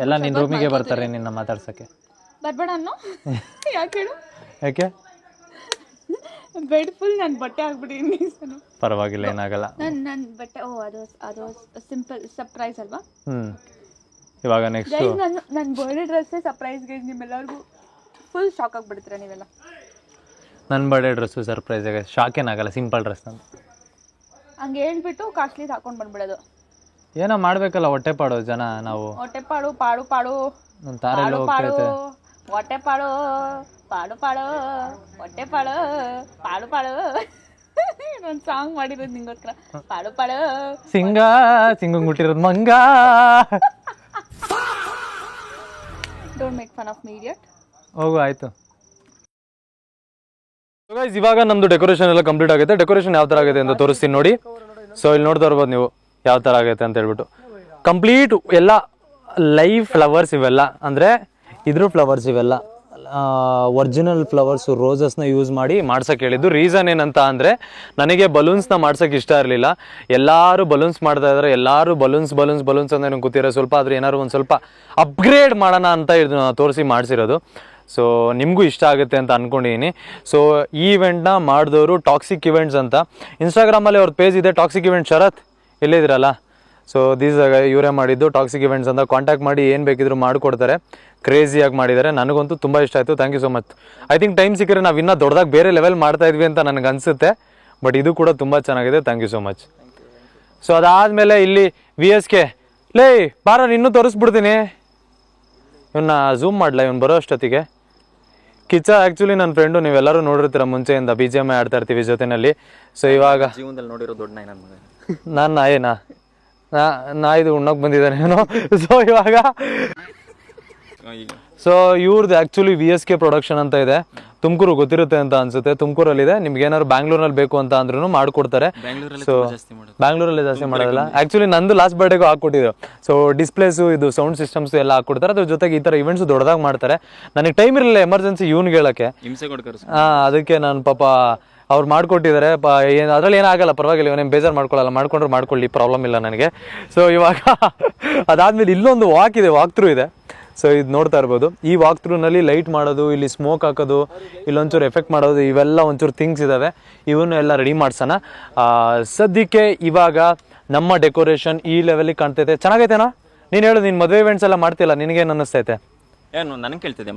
ಎಲ್ಲ ನಿನ್ನ ರೂಮಿಗೆ ಬರ್ತಾರೆ ನಿನ್ನ ಮಾತಾಡ್ಸೋಕ್ಕೆ. ಬರ್ಬೇಡ ಅನ್ನೋ ಯಾಕೆ ಹೇಳು? ಯಾಕೆ? ಬೆಡ್ ಫುಲ್ ನನ್ನ ಬಟ್ಟೆ ಆಗ್ಬಿಟ್ಟಿದ್ದೀನಿ. ಪರವಾಗಿಲ್ಲ, ಏನಾಗಲ್ಲ. ನನ್ನ ಬಟ್ಟೆ ಅದು ಸಿಂಪಲ್ ಸರ್ಪ್ರೈಸ್ ಅಲ್ವಾ? ಇವಾಗ ನೆಕ್ಸ್ಟ್ ನನ್ನ ಬರ್ಡೇ ಡ್ರೆಸ್ಸೇ ಸರ್ಪ್ರೈಸ್ಗೆ ನಿಮ್ಮೆಲ್ಲರಿಗೂ ಫುಲ್ ಶಾಕ್ ಆಗಿಬಿಡ್ತೀರ ನೀವೆಲ್ಲ. ನನ್ನ ಬರ್ಡೇ ಡ್ರೆಸ್ಸು ಸರ್ಪ್ರೈಸಾಗೆ ಶಾಕ್ ಏನಾಗಲ್ಲ, ಸಿಂಪಲ್ ಡ್ರೆಸ್ ಅಂತ ಹಂಗೆ ಹೇಳ್ಬಿಟ್ಟು ಕಾಸ್ಟ್ಲಿದು ಹಾಕೊಂಡು ಬಂದ್ಬಿಡೋದು. ಏನೋ ಮಾಡಬೇಕಲ್ಲ, ಹೊಟ್ಟೆ ಪಾಡು ಜನ ನಾವು. ಹೊಟ್ಟೆ ಪಾಡು ಪಾಡು ಪಾಡು ನನ್ನ ತಾರೆಲ್ಲ ಪಾಡು ಹೋಗ್ತೈತೆ. ಹೊಟ್ಟೆ ಪಾಡು ಪಾಡು ಪಾಡು ಹೊಟ್ಟೆ ಪಾಡು ಪಾಡು ಪಾಡು ಒಂದು ಸಾಂಗ್ ಮಾಡಿರೋದು ನಿಂಗೋಸ್ಕರ. ಪಾಡು ಪಾಡು ಸಿಂಗಂಗ್ ಹುಟ್ಟಿರೋದು ಮಂಗ. Don't make fun of me idiot. ಹೋಗು, ಆಯ್ತು. ಇವಾಗ ನಮ್ದು ಡೆಕೋರೇಷನ್ ಎಲ್ಲ ಕಂಪ್ಲೀಟ್ ಆಗುತ್ತೆ. ಡೆಕೋರೇಷನ್ ಯಾವ ಥರ ಆಗಿದೆ ಅಂತ ತೋರಿಸ್ತೀನಿ ನೋಡಿ. ಸೊ ಇಲ್ಲಿ ನೋಡ್ತಾ ಇರ್ಬೋದು ನೀವು ಯಾವ ಥರ ಆಗೈತೆ ಅಂತ ಹೇಳ್ಬಿಟ್ಟು. ಕಂಪ್ಲೀಟ್ ಎಲ್ಲ ಲೈವ್ ಫ್ಲವರ್ಸ್ ಇವೆಲ್ಲ, ಅಂದರೆ ಇದ್ರ ಫ್ಲವರ್ಸ್ ಇವೆಲ್ಲ ಒರಿಜಿನಲ್ ಫ್ಲವರ್ಸು, ರೋಸಸ್ನ ಯೂಸ್ ಮಾಡಿ ಮಾಡ್ಸೋಕೆ ಹೇಳಿದ್ದು. ರೀಸನ್ ಏನಂತ ಅಂದರೆ ನನಗೆ ಬಲೂನ್ಸ್ನ ಮಾಡ್ಸೋಕೆ ಇಷ್ಟ ಇರಲಿಲ್ಲ. ಎಲ್ಲರೂ ಬಲೂನ್ಸ್ ಮಾಡ್ತಾ ಇದ್ದಾರೆ, ಎಲ್ಲರೂ ಬಲೂನ್ಸ್ ಬಲೂನ್ಸ್ ಬಲೂನ್ಸ್ ಅಂತ ನನಗೆ ಗೊತ್ತಿರೋ ಸ್ವಲ್ಪ ಆದರೂ ಏನಾದ್ರು ಒಂದು ಸ್ವಲ್ಪ ಅಪ್ಗ್ರೇಡ್ ಮಾಡೋಣ ಅಂತ ಇದನ್ನ ತೋರಿಸಿ ಮಾಡಿಸಿರೋದು. ಸೊ ನಿಮಗೂ ಇಷ್ಟ ಆಗುತ್ತೆ ಅಂತ ಅಂದ್ಕೊಂಡಿದ್ದೀನಿ. ಸೊ ಈ ಇವೆಂಟ್ನ ಮಾಡಿದವರು ಟಾಕ್ಸಿಕ್ ಇವೆಂಟ್ಸ್ ಅಂತ, ಇನ್ಸ್ಟಾಗ್ರಾಮಲ್ಲಿ ಅವ್ರ ಪೇಜ್ ಇದೆ, ಟಾಕ್ಸಿಕ್ ಇವೆಂಟ್. ಶರತ್ ಎಲ್ಲಿದ್ದೀರಲ್ಲ? ಸೊ ಇವರೇ ಮಾಡಿದ್ದು ಟಾಕ್ಸಿಕ್ ಇವೆಂಟ್ಸ್ ಅಂತ. ಕಾಂಟ್ಯಾಕ್ಟ್ ಮಾಡಿ ಏನು ಬೇಕಿದ್ರು ಮಾಡಿಕೊಡ್ತಾರೆ. ಕ್ರೇಜಿಯಾಗಿ ಮಾಡಿದ್ದಾರೆ, ನನಗಂತೂ ತುಂಬ ಇಷ್ಟ ಆಯಿತು. Thank you so much. I think time ಸಿಕ್ಕರೆ ನಾವು ಇನ್ನೂ ದೊಡ್ಡದಾಗಿ ಬೇರೆ ಲೆವೆಲ್ ಮಾಡ್ತಾ ಇದ್ವಿ ಅಂತ ನನಗೆ ಅನಿಸುತ್ತೆ. ಬಟ್ ಇದು ಕೂಡ ತುಂಬ ಚೆನ್ನಾಗಿದೆ. Thank you so much. So ಅದಾದಮೇಲೆ ಇಲ್ಲಿ VSK ಲೇ ಬಾರ, ಇನ್ನೂ ತೋರಿಸ್ಬಿಡ್ತೀನಿ. ಇವನ್ನ ಝೂಮ್ ಮಾಡಲ, ಇವನು ಬರೋ ಅಷ್ಟೊತ್ತಿಗೆ. ಕಿಚ್ಚ ಆ್ಯಕ್ಚುಲಿ ನನ್ನ ಫ್ರೆಂಡು, ನೀವೆಲ್ಲರೂ ನೋಡಿರ್ತೀರ ಮುಂಚೆಯಿಂದ BGMI ಆಡ್ತಾ ಇರ್ತೀವಿ ಜೊತೆಯಲ್ಲಿ. ಸೊ ಇವಾಗ ಜೀವನದಲ್ಲಿ ನೋಡಿರೋ ದೊಡ್ಡ ನಾಯಿ ನನ್ನ ಮಗ. ನಾನು ನಾಯಿನಾ? ಇದು ಉಣ್ಣೋಕೆ ಬಂದಿದ್ದಾನೆ ಏನೋ. ಸೊ ಇವಾಗ ಸೊ ಇವ್ರದ್ದು ಆ್ಯಕ್ಚುಲಿ VSK ಪ್ರೊಡಕ್ಷನ್ ಅಂತ ಇದೆ, ತುಮಕೂರು ಗೊತ್ತಿರುತ್ತೆ ಅಂತ ಅನ್ಸುತ್ತೆ. ತುಮಕೂರಲ್ಲಿದೆ. ನಿಮ್ಗೆ ಏನಾದ್ರು ಬ್ಯಾಂಗ್ಳೂರಲ್ಲಿ ಬೇಕು ಅಂತ ಅಂದ್ರೂ ಮಾಡಿಕೊಡ್ತಾರೆ. ಸೊ ಬ್ಯಾಂಗ್ಳೂರಲ್ಲಿ ಜಾಸ್ತಿ ಮಾಡೋದಲ್ಲ. ಆ್ಯಕ್ಚುಲಿ ನಂದು ಲಾಸ್ಟ್ ಬರ್ಡೇಗೂ ಹಾಕ್ಕೊಟ್ಟಿದ್ರು. ಸೊ ಡಿಸ್ಪ್ಲೇಸು, ಇದು ಸೌಂಡ್ ಸಿಸ್ಟಮ್ಸು ಎಲ್ಲ ಹಾಕ್ಕೊಡ್ತಾರೆ. ಅದ್ರ ಜೊತೆಗೆ ಈ ಥರ ಇವೆಂಟ್ಸ್ ದೊಡ್ಡದಾಗಿ ಮಾಡ್ತಾರೆ. ನನಗೆ ಟೈಮ್ ಇರಲಿಲ್ಲ ಎಮರ್ಜೆನ್ಸಿ ಇವ್ನಿಗೆ ಹೇಳೋಕ್ಕೆ. ಅದಕ್ಕೆ ನಾನು ಪಾಪ ಅವ್ರು ಮಾಡಿಕೊಟ್ಟಿದ್ದಾರೆ. ಅದರಲ್ಲಿ ಏನಾಗಲ್ಲ, ಪರವಾಗಿಲ್ಲ, ಇವನೇನು ಬೇಜಾರು ಮಾಡ್ಕೊಳ್ಳಲ್ಲ. ಮಾಡ್ಕೊಂಡ್ರೆ ಮಾಡ್ಕೊಳ್ಳಿ, ಪ್ರಾಬ್ಲಮ್ ಇಲ್ಲ ನನಗೆ. ಸೊ ಇವಾಗ ಅದಾದಮೇಲೆ ಇಲ್ಲೊಂದು ವಾಕ್ ಥ್ರೂ ಇದೆ. ಸೊ ಇದು ನೋಡ್ತಾ ಇರ್ಬೋದು. ಈ ವಾಕ್ ಥ್ರೂನಲ್ಲಿ ಲೈಟ್ ಮಾಡೋದು, ಇಲ್ಲಿ ಸ್ಮೋಕ್ ಹಾಕೋದು, ಇಲ್ಲೊಂಚೂರು ಎಫೆಕ್ಟ್ ಮಾಡೋದು, ಇವೆಲ್ಲ ಒಂಚೂರು ಥಿಂಗ್ಸ್ ಇದ್ದಾವೆ. ಇವನ್ನ ಎಲ್ಲ ರೆಡಿ ಮಾಡ್ಸೋಣ. ಸದ್ಯಕ್ಕೆ ಇವಾಗ ನಮ್ಮ ಡೆಕೋರೇಷನ್ ಈ ಲೆವೆಲಿಗೆ ಕಾಣ್ತೈತೆ. ಚೆನ್ನಾಗೈತೆನಾ? ನೀನು ಹೇಳು, ನೀನು ಮದುವೆ ಇವೆಂಟ್ಸ್ ಎಲ್ಲ ಮಾಡ್ತಿಲ್ಲ, ನಿನಗೇನು ಅನ್ನಿಸ್ತೈತೆ? ಏನು ನನಗೆ ಕೇಳ್ತಿದ್ದೆ.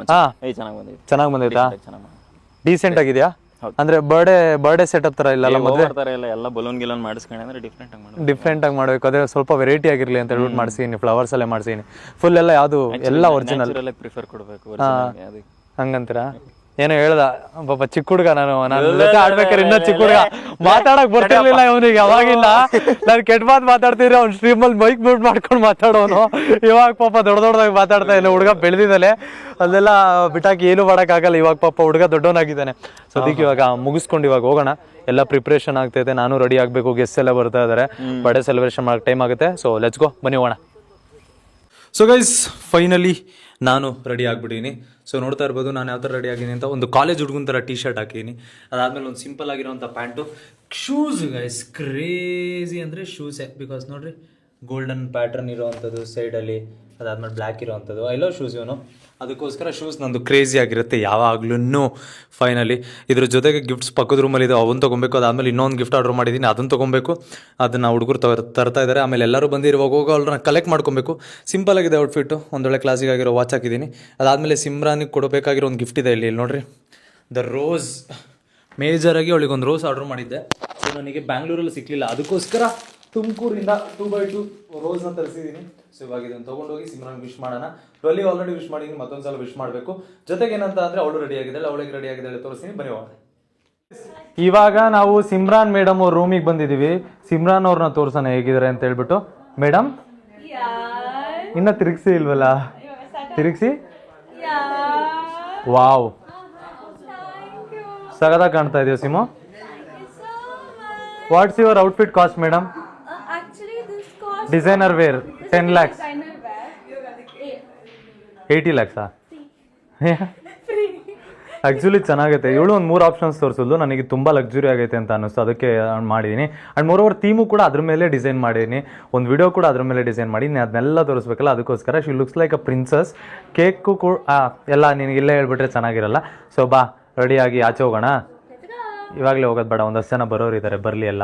ಚೆನ್ನಾಗಿ ಬಂದೈತಾ? ಡೀಸೆಂಟ್ ಆಗಿದೆಯಾ? ಅಂದ್ರೆ ಬರ್ಡೇ ಸೆಟಪ್ ತರ ಇಲ್ಲ, ಮದುವೆ ಎಲ್ಲ ಬಲೂನ್ ಗಿಲೋನ್ ಮಾಡಿಸ್ಕೊಂಡ್ರೆ ಡಿಫ್ರೆಂಟ್ ಆಗಿ ಮಾಡಬೇಕು. ಅದೇ ಸ್ವಲ್ಪ ವೆರೈಟಿ ಆಗಿರ್ಲಿ ಅಂತ ಹೇಳ್ಬಿಟ್ಟು ಮಾಡಿಸಿನಿ. ಫ್ಲವರ್ಸ್ ಅಲ್ಲೇ ಮಾಡಿಸಿನಿ. ಫುಲ್ ಎಲ್ಲ ಯಾವುದು ಎಲ್ಲ ಒರಿಜಿನಲ್ ಪ್ರಿಫರ್ ಕೊಡಬೇಕು ಹಂಗಂತೀರಾ? ಏನೋ ಹೇಳ್ದ ಪಾಪ ಚಿಕ್ಕ ಹುಡುಗ. ನಾನು ಆಡ್ಬೇಕಾದ್ರೆ ಇನ್ನೂ ಚಿಕ್ಕ ಹುಡುಗ, ಮಾತಾಡಕ್ ಬರ್ತಿರ್ಲಿಲ್ಲ ಇವನಿಗೆ. ಅವಾಗಿಲ್ಲ ನಾನು ಕೆಟ್ಟ ಮಾತು ಮಾತಾಡ್ತಿದ್ರೆ ಅವ್ನು ಸ್ಟ್ರೀಮಲ್ಲಿ ಮೈಕ್ ಮ್ಯೂಟ್ ಮಾಡ್ಕೊಂಡು ಮಾತಾಡೋನು. ಇವಾಗ ಪಾಪ ದೊಡ್ಡದಾಗಿ ಮಾತಾಡ್ತಾ ಇಲ್ಲ. ಹುಡುಗ ಬೆಳೆದಿದ್ದಾನೆ, ಅಲ್ಲೆಲ್ಲ ಬಿಟ್ಟಾಕಿ ಏನು ಮಾಡೋಕ್ಕಾಗಲ್ಲ. ಇವಾಗ ಪಾಪ ಹುಡುಗ ದೊಡ್ಡವನಾಗಿದ್ದಾನೆ. ಸೊ ಅದಕ್ಕೆ ಇವಾಗ ಮುಗಿಸ್ಕೊಂಡು ಇವಾಗ ಹೋಗೋಣ. ಎಲ್ಲ ಪ್ರಿಪ್ರೇಷನ್ ಆಗ್ತೈತೆ, ನಾನು ರೆಡಿ ಆಗಬೇಕು. ಗೆಸ್ಟ್ ಎಲ್ಲ ಬರ್ತಾ ಇದ್ದಾರೆ, ಬರ್ಡೇ ಸೆಲೆಬ್ರೇಷನ್ ಮಾಡೋಕೆ ಟೈಮ್ ಆಗುತ್ತೆ. ಸೊ ಲೆಟ್ಸ್ ಗೋ, ಬನ್ನಿ ಹೋಗೋಣ. ಸೊ ಗೈಸ್, ಫೈನಲಿ ನಾನು ರೆಡಿ ಆಗಿಬಿಟ್ಟಿದ್ದೀನಿ. ಸೊ ನೋಡ್ತಾ ಇರ್ಬೋದು ನಾನು ಯಾವ ಥರ ರೆಡಿ ಆಗಿದ್ದೀನಿ ಅಂತ. ಒಂದು ಕಾಲೇಜ್ ಹುಡುಗನ ಥರ ಟೀ ಶರ್ಟ್ ಹಾಕಿದ್ದೀನಿ. ಅದಾದಮೇಲೆ ಒಂದು ಸಿಂಪಲ್ ಆಗಿರೋಂಥ ಪ್ಯಾಂಟು, ಶೂಸ್ ಗೈಸ್. ಕ್ರೇಜಿ ಅಂದರೆ ಶೂಸೇ. ಬಿಕಾಸ್ ನೋಡಿರಿ, ಗೋಲ್ಡನ್ ಪ್ಯಾಟ್ರನ್ ಇರೋವಂಥದ್ದು ಸೈಡಲ್ಲಿ, ಅದಾದ್ಮೇಲೆ ಬ್ಲ್ಯಾಕ್ ಇರೋವಂಥದ್ದು. ಐ ಲವ್ ಶೂಸ್ ಇವನು. ಅದಕ್ಕೋಸ್ಕರ ಶೂಸ್ ನಂದು ಕ್ರೇಜಿ ಆಗಿರುತ್ತೆ ಯಾವಾಗ್ಲೂ. ಫೈನಲಿ ಇದ್ರ ಜೊತೆಗೆ ಗಿಫ್ಟ್ಸ್ ಪಕ್ಕದ ರೂಮಲ್ಲಿ ಇದೆ, ಅವನ್ನ ತೊಗೊಬೇಕು. ಅದಾದಮೇಲೆ ಇನ್ನೊಂದು ಗಿಫ್ಟ್ ಆರ್ಡರ್ ಮಾಡಿದ್ದೀನಿ, ಅದನ್ನು ತೊಗೊಬೇಕು. ಅದನ್ನು ಹುಡುಗರು ತರ್ತಾ ಇದ್ದಾರೆ. ಆಮೇಲೆ ಎಲ್ಲರೂ ಬಂದಿರುವಾಗ ಅವ್ರನ್ನ ಕಲೆಕ್ಟ್ ಮಾಡ್ಕೊಬೇಕು. ಸಿಂಪಲ್ ಆಗಿದೆ ಔಟ್ಫಿಟ್ಟು, ಒಂದೊಳ್ಳೆ ಕ್ಲಾಸಿಗೆ ಆಗಿರೋ ವಾಚ್ ಹಾಕಿದ್ದೀನಿ. ಅದಾದಮೇಲೆ ಸಿಮ್ರಾನಿಗೆ ಕೊಡಬೇಕಾಗಿರೋ ಒಂದು ಗಿಫ್ಟ್ ಇದೆ ಇಲ್ಲಿ ನೋಡಿರಿ, ದ ರೋಸ್. ಮೇಜರಾಗಿ ಅವಳಿಗೆ ಒಂದು ರೋಸ್ ಆರ್ಡರ್ ಮಾಡಿದ್ದೆ. ಸೊ ನನಗೆ ಬ್ಯಾಂಗ್ಳೂರಲ್ಲಿ ಸಿಕ್ಕಲಿಲ್ಲ, ಅದಕ್ಕೋಸ್ಕರ ತುಮಕೂರಿಂದ 2x2 ರೋಸ್ನ ತರಿಸಿದ್ದೀನಿ. ಸೊ ಇವಾಗ ಇದನ್ನು ತೊಗೊಂಡೋಗಿ ಸಿಮ್ರಾನ್ ವಿಶ್ ಮಾಡೋಣ. ಆಲ್ರೆಡಿ ವಿಶ್ ಮಾಡಿದ್ದೀನಿ, ಮತ್ತೊಂದು ಸಲ ವಿಶ್ ಮಾಡಬೇಕು. ಜೊತೆಗೆ ಏನಂತ ಅಂದರೆ ಅವಳು ರೆಡಿ ಆಗಿದ್ದಾಳೆ, ಅವಳಿಗೆ ರೆಡಿ ಆಗಿದ್ದಾಳೆ, ತೋರಿಸ್ತೀನಿ, ಬನ್ನಿ ಹೋಗೋಣ. ಇವಾಗ ನಾವು ಸಿಮ್ರಾನ್ ಮೇಡಮ್ ಅವ್ರ ರೂಮಿಗೆ ಬಂದಿದ್ದೀವಿ. ಸಿಮ್ರಾನ್ ಅವ್ರನ್ನ ತೋರ್ಸೋಣ ಹೇಗಿದ್ದಾರೆ ಅಂತ ಹೇಳ್ಬಿಟ್ಟು. ಮೇಡಮ್ ಇನ್ನ ತಿರುಗಿಸಿ ಇಲ್ವಲ್ಲ, ತಿರುಗಿಸಿ. ವಾವ್, ಸಗದಾಗಿ ಕಾಣ್ತಾ ಇದೆಯಾ Simu. What's your outfit cost madam? Actually, this cost designer wear 10 lakhs. designer wear. 80 lakhs actually ಚೆನ್ನಾಗೈತೆ. ಇವಳು ಒಂದು 3 ಆಪ್ಷನ್ಸ್ ತೋರಿಸಿದ್ಲು, ನನಗೆ ತುಂಬ ಲಕ್ಸುರಿ ಆಗೈತೆ ಅಂತ ಅನ್ನಿಸ್ತು, ಅದಕ್ಕೆ ಮಾಡಿದ್ದೀನಿ. ಆ್ಯಂಡ್ ಮೋರೋವರ್ ಥೀಮು ಕೂಡ ಅದ್ರ ಮೇಲೆ ಡಿಸೈನ್ ಮಾಡೀನಿ, ಒಂದು ವಿಡಿಯೋ ಕೂಡ ಅದ್ರ ಮೇಲೆ ಡಿಸೈನ್ ಮಾಡೀನಿ, ಅದನ್ನೆಲ್ಲ ತೋರಿಸ್ಬೇಕಲ್ಲ, ಅದಕ್ಕೋಸ್ಕರ she looks like a princess. Cake ಕೂಡ ಎಲ್ಲ ನಿನಗೆ ಇಲ್ಲೇ ಹೇಳ್ಬಿಟ್ರೆ ಚೆನ್ನಾಗಿರಲ್ಲ. ಸೊ ಬಾ, ರೆಡಿಯಾಗಿ ಆಚೆ ಹೋಗೋಣ. ಇವಾಗಲೇ ಹೋಗೋದು ಬೇಡ, ಒಂದಷ್ಟು ಜನ ಬರೋರು ಇದ್ದಾರೆ, ಬರಲಿ ಎಲ್ಲ.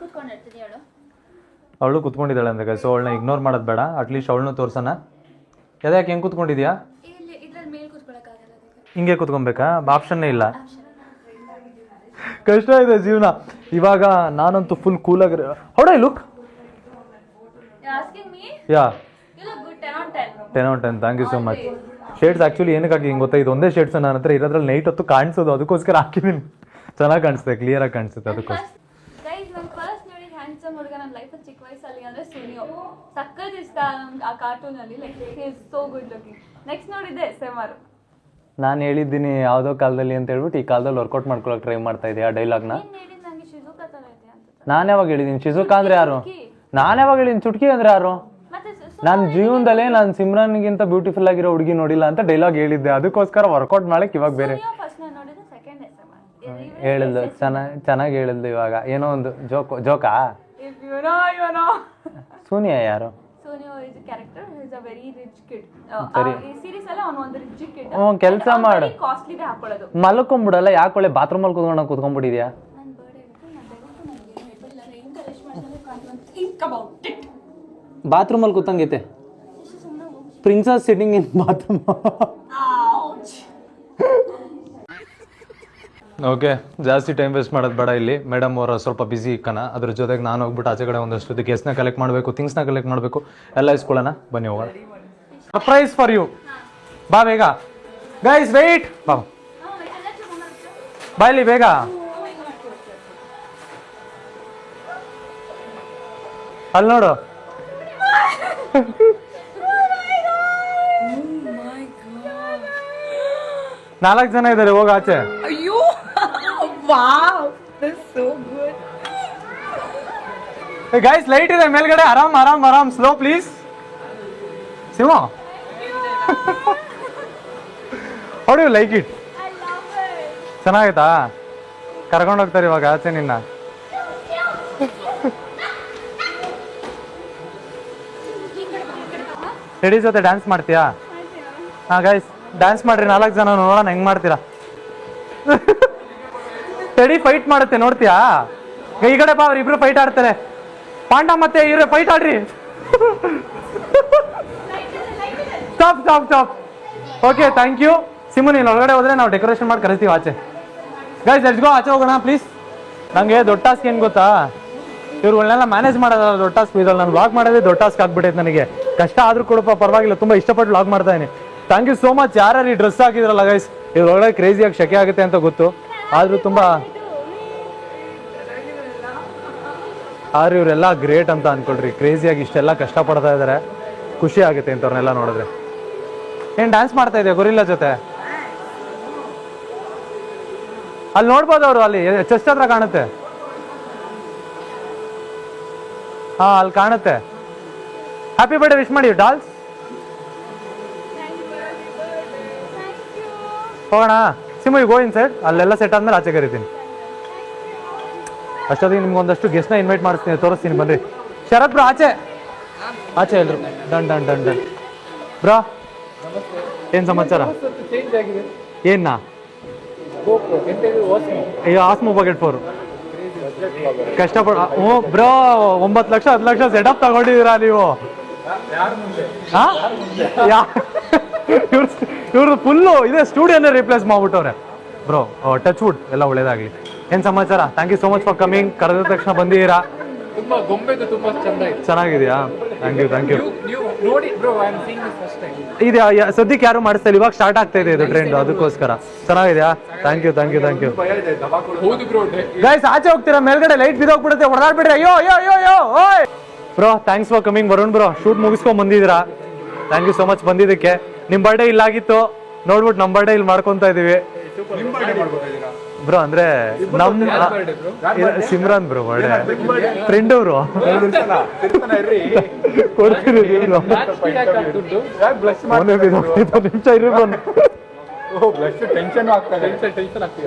ಕೂತ್ಕೊಂಡಿರ್ತೀನಿ ಹೇಳು. ಅವಳು ಕುತ್ಕೊಂಡಿದ್ದಾಳೆ ಅಂದಾಗ, ಸೊ ಅವಳನ್ನ ಇಗ್ನೋರ್ ಮಾಡೋದು ಬೇಡ, ಅಟ್ಲೀಸ್ಟ್ ಅವಳನ್ನೂ ತೋರ್ಸೋಣ. ಯಾಕೆ ಹೆಂಗೆ ಕೂತ್ಕೊಂಡಿದ್ಯಾ? ಇದ್ರಲ್ಲಿ ಮೇಲೆ ಕೂತ್ಕೊಳ್ಳೋಕ್ಕಾಗಲ್ಲ, ಹಿಂಗೆ ಕೂತ್ಕೊಬೇಕಾ? ಆಪ್ಷನ್ನೇ ಇಲ್ಲ. ಕಷ್ಟ ಇದೆ ಜೀವನ ಇವಾಗ. ನಾನಂತೂ ಫುಲ್ ಕೂಲಾಗಿ how do I look? asking me? Yeah, You look good, 10 on 10. 10 on 10. Thank you so much. Shades actually ಏನಕ್ಕಾಗಿ ಹಿಂಗೆ ಗೊತ್ತಾ, ಇದು ಒಂದೇ ಶೇಡ್ಸ್ ನನ್ನ ಹತ್ರ ಇರೋದ್ರಲ್ಲಿ ನೈಟ್ ಹೊತ್ತು ಕಾಣಿಸೋದು, ಅದಕ್ಕೋಸ್ಕರ ಹಾಕಿದ್ದೀನಿ. ಚೆನ್ನಾಗಿ ಕಾಣಿಸುತ್ತೆ, ಕ್ಲಿಯರಾಗಿ ಕಾಣಿಸುತ್ತೆ, ಅದಕ್ಕೋಸ್ಕರ. ಗೈಸ್, ನನ್ನ ಫಸ್ಟ್ ನೋಡಿ ಹ್ಯಾಂಡ್ಸಮ್ ಹುಡುಗ ನನ್ನ ಲೈಫಲ್ಲಿ ಚಿಕ್ಕ ವಯಸ್ಸಲ್ಲಿ ಅಂದರೆ ಸುನಿಯೋ. ಸಕ್ಕತ್ ಇಷ್ಟ ಆ ಕಾರ್ಟೂನಲ್ಲಿ, like he is so good looking. Next ನೋಡಿದ್ದೆ SMR. ನಾನು ಹೇಳಿದ್ದೀನಿ ಯಾವುದೋ ಕಾಲದಲ್ಲಿ ಅಂತ ಹೇಳ್ಬಿಟ್ಟು ಈ ಕಾಲದಲ್ಲಿ ವರ್ಕೌಟ್ ಮಾಡ್ಕೊಳಕ್ಕೆ ಟ್ರೈ ಮಾಡ್ತಾ ಇದೆಯಾ ಡೈಲಾಗ್ನ? ನೀನು ಹೇಳಿದ್ದು ನನಗೆ ಶಿಜುಕಾ ಥರ ಇದೆ ಅಂತ. ನಾನು ಯಾವಾಗ ಹೇಳಿದ್ದೀನಿ ಶಿಜುಕಾ ಅಂದ್ರೆ ಯಾರು? ನಾನು ಯಾವಾಗ ಹೇಳಿದ್ದೀನಿ ಚುಟ್ಕಿ ಅಂದ್ರೆ ಯಾರು? ಮತ್ತೆ ನನ್ನ ಜೀವನದಲ್ಲೇ ನಾನು ಸಿಮ್ರಾನ್ಗಿಂತ ಬ್ಯೂಟಿಫುಲ್ ಆಗಿರೋ ಹುಡುಗಿ ನೋಡಿಲ್ಲ ಅಂತ ಡೈಲಾಗ್ ಹೇಳಿದ್ದೆ, ಅದಕ್ಕೋಸ್ಕರ ವರ್ಕೌಟ್ ಮಾಡಕ್ಕೆ ಇವಾಗ ಬೇರೆ ಫಸ್ಟ್ ನಾನು ನೋಡಿದ್ದು ಸೆಕೆಂಡ್ SMR. ಹೇಳಿದ್ದು. ಚೆನ್ನಾಗಿ ಹೇಳಿದ್ದು. ಇವಾಗ ಏನೋ ಒಂದು ಜೋಕಾ? If you know. ಸೋನಿಯಾ ಯಾರು? Sunio is a character who is a very rich kid. ಸರಿ. ಈ ಸೀರೀಸ್ ಅಲ್ಲ ಅವನು ಒಂದು ರಿಚ್ ಕಿಡ್. ಕೆಲಸ ಮಾಡು, ಕಾಸ್ಟ್ಲಿ ಹಾಕೊಳ್ಳೋದು. ಮಲ್ಕೊಂಬಿಡಲ್ಲ, ಯಾಕೊಳ್ಳೆ ಬಾತ್ರೂಮಲ್ಲಿ ಕೂತ್ಕೊಂಡಿದ್ಯಾ? ನನ್ನ ಬರ್ಡೇ ಇತ್ತು, ನಾನು ದಯವಿಟ್ಟು ನನಗೆ ಎಂಕರೇಜ್ ಮಾಡಿದ್ರೆ ಕಾನ್ಫಿಡೆನ್ಸ್ ಥಿಂಕ್ ಅಬೌಟ್ ಇಟ್. ಬಾತ್ರೂಮಲ್ಲಿ ಕೂತಂಗೈತೆ. Princess sitting in bathroom. Okay, ಜಾಸ್ತಿ ಟೈಮ್ ವೇಸ್ಟ್ ಮಾಡೋದು ಬೇಡ. ಇಲ್ಲಿ ಮೇಡಮ್ ಅವರು ಸ್ವಲ್ಪ ಬಿಸಿ ಇಕ್ಕನ, ಅದ್ರ ಜೊತೆಗೆ ನಾನು ಹೋಗ್ಬಿಟ್ಟು ಆಚೆ ಕಡೆ ಒಂದಷ್ಟು ಗೆಸ್ಟ್ನ ಕಲೆಕ್ಟ್ ಮಾಡಬೇಕು, ಥಿಂಗ್ಸ್ನ ಕಲೆಕ್ಟ್ ಮಾಡಬೇಕು, ಎಲ್ಲ ಇಸ್ಕೊಳ್ಳೋಣ. ಬನ್ನಿ ಹೋಗೋಣ. Surprise for you. ಬಾ ಬೇಗ ಗೈಸ್, ವೆಯ್ಟ್. ಬಾ ಇಲ್ಲಿ ಬೇಗ. ಅಲ್ಲಿ ನೋಡು. ನಾಲ್ಕು ಜನ ಇದ್ದಾರೆ, ಹೋಗ ಆಚೆ. ಅಯ್ಯೋ, wow, this so good. Guys, light ಇದೆ ಮೇಲ್ಗಡೆ. ಆರಾಮ್ slow please. Simo, how do you like it? I love it. ಚೆನ್ನಾಗಿತ್ತಾ? ಕರ್ಕೊಂಡು ಹೋಗ್ತಾರೆ ಇವಾಗ ಆಚೆ ನಿನ್ನ. ರೆಡಿ ಜೊತೆ ಡ್ಯಾನ್ಸ್ ಮಾಡ್ತೀಯಾ? ಹಾಂ ಗೈಸ್, ಡ್ಯಾನ್ಸ್ ಮಾಡ್ರಿ 4 ಜನ, ನೋಡೋಣ ಹೆಂಗ್ ಮಾಡ್ತೀರಾ. ಟೆಡಿ ಫೈಟ್ ಮಾಡುತ್ತೆ, ನೋಡ್ತೀಯಾ? ಈ ಕಡೆ ಬಾ, ಅವ್ರಿಬ್ರು ಫೈಟ್ ಆಡ್ತಾರೆ. ಪಾಂಡ ಮತ್ತೆ ಇವ್ರೆ ಫೈಟ್ ಆಡ್ರಿ. Stop. Okay, thank you. Simu, ನೀನು ಒಳಗಡೆ ಹೋದ್ರೆ ನಾವು ಡೆಕೋರೇಷನ್ ಮಾಡಿ ಕರಿತೀವಿ ಆಚೆ. ಗೈಸ್, ಲೆಟ್ಸ್ ಗೋ, ಆಚೆ ಹೋಗೋಣ ಪ್ಲೀಸ್. ನನಗೆ ದೊಡ್ಡ ಟಾಸ್ಕ್ ಏನು ಗೊತ್ತಾ, ಇವ್ರುಗಳನ್ನೆಲ್ಲ ಮ್ಯಾನೇಜ್ ಮಾಡೋದಲ್ಲ ದೊಡ್ಡ ಟಾಸ್ಕ್. ಇದ್ರಲ್ಲಿ ನಾನು ವ್ಲಾಗ್ ಮಾಡೋದೇ ದೊಡ್ಡ ಟಾಸ್ಕ್ ಆಗ್ಬಿಟ್ಟೈತೆ ನನಗೆ. ಕಷ್ಟ ಆದ್ರೂ ಕೊಡಪ್ಪ, ಪರವಾಗಿಲ್ಲ, ತುಂಬ ಇಷ್ಟಪಟ್ಟು ವ್ಲಾಗ್ ಮಾಡ್ತಾ ಇದ್ದೀನಿ. Thank you so much. ಯಾರು ಈ ಡ್ರೆಸ್ ಹಾಕಿದ್ರಲ್ಲ ಗೈಸ್, ಇದ್ರೊಳಗಡೆ ಕ್ರೇಜಿಯಾಗಿ ಶೆಕೆ ಆಗುತ್ತೆ ಅಂತ ಗೊತ್ತು, ಆದರೂ ಇವರೆಲ್ಲ ಗ್ರೇಟ್ ಅಂತ ಅನ್ಕೊಳ್ರಿ. ಕ್ರೇಜಿಯಾಗಿ ಇಷ್ಟೆಲ್ಲ ಕಷ್ಟಪಡ್ತಾ ಇದ್ದಾರೆ, ಖುಷಿ ಆಗುತ್ತೆ ಇಂಥವ್ರನ್ನೆಲ್ಲ ನೋಡಿದ್ರೆ. ಏನು ಡ್ಯಾನ್ಸ್ ಮಾಡ್ತಾ ಇದೆಯಾ ಗೊರಿಲ್ಲ ಜೊತೆ? ಅಲ್ಲಿ ನೋಡ್ಬೋದು, ಅವರು ಅಲ್ಲಿ ಚೆಸ್ಟ್ ಹತ್ರ ಕಾಣುತ್ತೆ. ಹಾಂ, ಅಲ್ಲಿ ಕಾಣುತ್ತೆ. ಹ್ಯಾಪಿ ಬರ್ಡೇ ವಿಶ್ ಮಾಡಿ ಡಾಲ್ಸ್. ಹೋಗೋಣ ಸಿಮು, ಗೋ ಇನ್ ಸೈಡ್. ಅಲ್ಲೆಲ್ಲ ಸೆಟ್ ಆದ್ಮೇಲೆ ಆಚೆ ಕರಿತೀನಿ. ಅಷ್ಟೊತ್ತಿಗೆ ನಿಮ್ಗೆ ಒಂದಷ್ಟು ಗೆಸ್ಟ್ನ ಇನ್ವೈಟ್ ಮಾಡಿಸ್ತೀನಿ, ತೋರಿಸ್ತೀನಿ, ಬನ್ರಿ. ಶರತ್ ಬ್ರೋ, ಆಚೆ ಎಲ್ರು. ಡನ್. ಬ್ರೋ, ಏನು ಸಮಾಚಾರ? ಏನ್ನ ಅಯ್ಯೋ, ಆಸ್ಮೋ ಬಕೆಟ್ 4 ಕಷ್ಟಪಡ. ಹ್ಞೂ ಬ್ರೋ, 9 ಲಕ್ಷ 10 ಲಕ್ಷ ಸೆಟಪ್ ತಗೊಂಡಿದ್ದೀರಾ ನೀವು? ಇವ್ರದ್ದು ಫುಲ್ಲು ಇದೆ, ಸ್ಟುಡಿಯೋನೇ ರೀಪ್ಲೇಸ್ ಮಾಡ್ಬಿಟ್ಟವ್ರೆ ಬ್ರೋ. ಟಚ್ ವುಡ್, ಎಲ್ಲ ಒಳ್ಳೇದಾಗಲಿ. ಏನು ಸಮಾಚಾರ? Thank you so much for coming. ಕರೆದ ತಕ್ಷಣ ಬಂದಿದ್ದೀರಾ. ತುಂಬಾ ಗೊಂಬೆದು ತುಂಬಾ ಚಂದ ಇದೆ. ಚೆನ್ನಾಗಿದೆಯಾ? Thank you. ನೀವು ನೋಡಿ bro, I am seeing this first time. ಇದು ಸದ್ಯಕ್ಕೆ ಯಾರು ಮಾಡಿಸ್ತಾ ಇಲ್ಲ, ಇವಾಗ ಸ್ಟಾರ್ಟ್ ಆಗ್ತಾ ಇದೆ ಇದು ಟ್ರೆಂಡ್, ಅದಕ್ಕೋಸ್ಕರ. ಚೆನ್ನಾಗಿದೆಯಾ? Thank you. ಹೌದು ಬ್ರೋ. ಗೈಸ್, ಆಚೆ ಹೋಗ್ತೀರಾ? ಮೇಲ್ಗಡೆ ಲೈಟ್ ಬಿದ್ದೋಗ್ಬಿಡುತ್ತೆ, ಹೊಡೆದಾಡ್ಬಿಡ್ರಿ. ಅಯ್ಯೋ. ಓಯ್ bro, thanks for coming. Varun bro, shoot ಮುಗಿಸ್ಕೊಂಡ್ ಬಂದಿದ್ದೀರಾ. ಥ್ಯಾಂಕ್ ಯು ಸೋ ಮಚ್ ಬಂದಿದ್ದಕ್ಕೆ. ನಿಮ್ಮ ಬರ್ಡೇ ಇಲ್ಲಾಗಿತ್ತು, ನೋಡ್ಬಿಟ್ಟು ನಮ್ಮ ಬರ್ಡೇ ಇಲ್ಲಿ ಮಾಡ್ಕೊಂತ ಇದೀವಿ ಬ್ರೋ. ಅಂದ್ರೆ ನಮ್ ಸಿಮ್ರಾನ್ ಬ್ರೋ ಬರ್ಡೇ ಫ್ರೆಂಡ್ ಅವರು ಕೊಡ್ತೀನಿ ನಿಮಿಷ ಇರಿ ಬ್ರೋ.